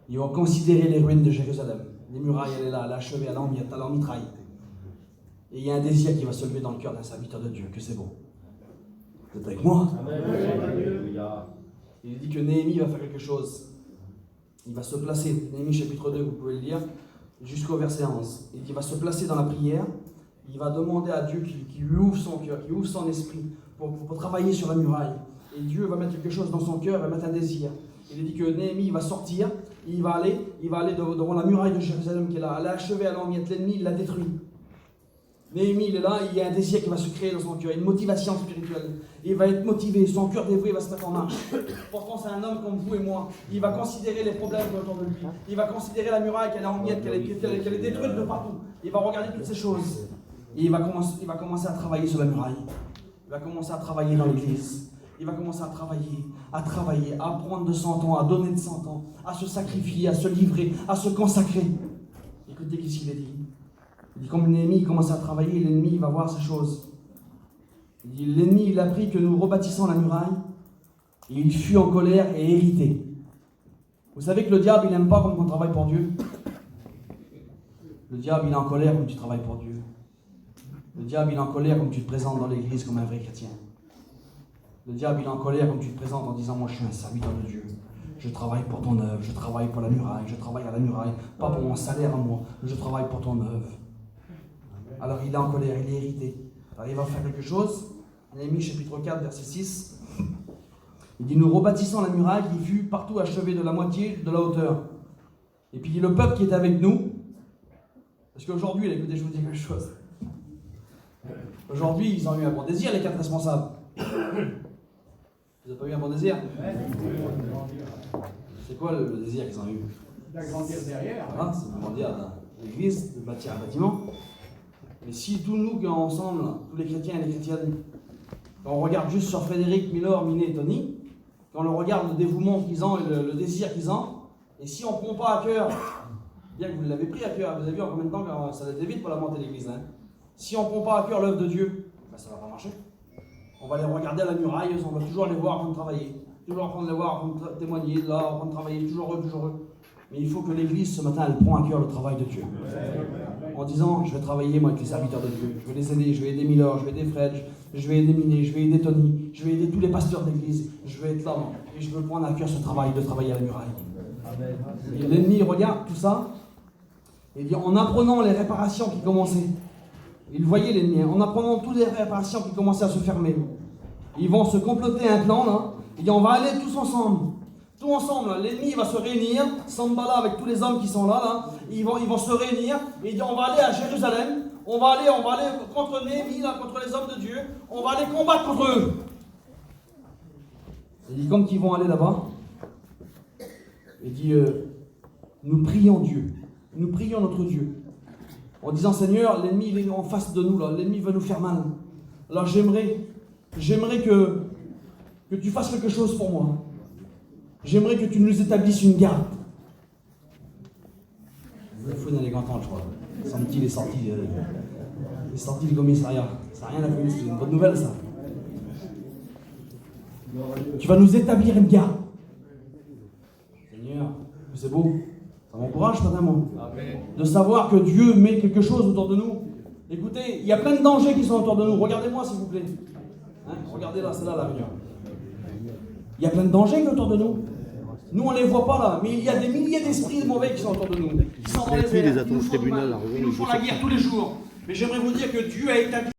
Ils vont considérer les ruines de Jérusalem. Les murailles, elle est là, elle est achevée, elle est en mitraille. Et il y a un désir qui va se lever dans le cœur d'un serviteur de Dieu, que c'est beau. Vous êtes avec moi? Il dit que Néhémie va faire quelque chose. Il va se placer. Néhémie chapitre 2, vous pouvez le lire, jusqu'au verset 11. Il dit, il va se placer dans la prière. Il va demander à Dieu qu'il lui ouvre son cœur, qu'il ouvre son esprit pour travailler sur la muraille. Et Dieu va mettre quelque chose dans son cœur, il va mettre un désir. Il dit que Néhémie va sortir, il va aller devant la muraille de Jérusalem qui est là. Elle est achevée, elle est en miettes, l'ennemi, il l'a détruit. Néhémie, il est là, il y a un désir qui va se créer dans son cœur, une motivation spirituelle. Il va être motivé, son cœur dévoué va se mettre en marche. Pourtant, c'est un homme comme vous et moi. Il va considérer les problèmes autour de lui. Il va considérer la muraille qu'elle est en miettes, qu'elle est détruite de partout. Il va regarder toutes ces choses. Et il va commencer à travailler sur la muraille. Il va commencer à travailler dans l'église. Il va commencer à travailler, à prendre de son temps, à donner de son temps, à se sacrifier, à se livrer, à se consacrer. Écoutez qu'est-ce qu'il a dit. Il dit, comme l'ennemi commence à travailler, l'ennemi va voir ces choses. Il dit, l'ennemi il a appris que nous rebâtissons la muraille, et il fut en colère et irrité. Vous savez que le diable, il n'aime pas quand on travaille pour Dieu. Le diable, il est en colère quand tu travailles pour Dieu. Le diable, il est en colère quand tu te présentes dans l'église comme un vrai chrétien. Le diable, il est en colère quand tu te présentes en disant, moi je suis un serviteur de Dieu. Je travaille pour ton œuvre, je travaille pour la muraille, je travaille à la muraille, pas pour mon salaire à moi, je travaille pour ton œuvre. Alors il est en colère, il est irrité. Alors il va faire quelque chose. Néhémie chapitre 4, verset 6. Il dit, nous rebâtissons la muraille qui fut partout achevée de la moitié de la hauteur. Et puis il dit, le peuple qui est avec nous, parce qu'aujourd'hui, écoutez, je vous dis quelque chose. Aujourd'hui, ils ont eu un bon désir, les 4 responsables. Vous n'avez pas eu un bon désir? C'est quoi le désir qu'ils ont eu? D'agrandir derrière. Ah, c'est d'agrandir l'église, de bâtir un bâtiment. Mais si tous nous, ensemble, tous les chrétiens et les chrétiennes, quand on regarde juste sur Frédéric, Milor, Minet et Tony, quand on regarde le dévouement qu'ils ont et le désir qu'ils ont, et si on ne prend pas à cœur, bien que vous l'avez pris à cœur, vous avez vu en combien de temps que ça a été vite pour la montée de l'église, hein? Si on ne prend pas à cœur l'œuvre de Dieu, ben ça ne va pas marcher. On va les regarder à la muraille, on va toujours les voir en train de travailler, toujours en train de les voir en train de témoigner, là, en train de travailler, toujours eux, toujours eux. Mais il faut que l'église, ce matin, elle prend à cœur le travail de Dieu. En disant, je vais travailler, moi, avec les serviteurs de Dieu. Je vais les aider, je vais aider Milor, je vais aider Fred, je vais aider Minet, je vais aider Tony, je vais aider tous les pasteurs d'église. Je vais être là, moi, et je veux prendre à cœur ce travail de travailler à la muraille. Et l'ennemi regarde tout ça, et dit, en apprenant les réparations qui commençaient, il voyait l'ennemi, en apprenant toutes les réparations qui commençaient à se fermer, ils vont se comploter un plan, là, et dit, on va aller tous ensemble. Tout ensemble, l'ennemi va se réunir, Sambala avec tous les hommes qui sont là, ils vont se réunir, et il dit, on va aller à Jérusalem, on va aller contre Néhémie, là, contre les hommes de Dieu, on va aller combattre contre eux. Il dit, comme qu'ils vont aller là-bas, il dit, nous prions Dieu, nous prions notre Dieu, en disant, Seigneur, l'ennemi il est en face de nous, là, l'ennemi veut nous faire mal. Alors j'aimerais que tu fasses quelque chose pour moi. J'aimerais que tu nous établisses une garde. Il faut dans les grands-temps, je crois. Il est sorti du commissariat. Ça n'a rien à faire, c'est une bonne nouvelle, ça. Tu vas nous établir une garde. Seigneur, c'est beau. Ça m'encourage, fatalement. De savoir que Dieu met quelque chose autour de nous. Écoutez, il y a plein de dangers qui sont autour de nous. Regardez-moi, s'il vous plaît. Hein, regardez là, c'est là, là. Il y a plein de dangers qui sont autour de nous. Nous, on ne les voit pas là, mais il y a des milliers d'esprits mauvais qui sont autour de nous. Qui sont dans les airs, qui nous font du mal, qui nous font la guerre tous les jours. Mais j'aimerais vous dire que Dieu a établi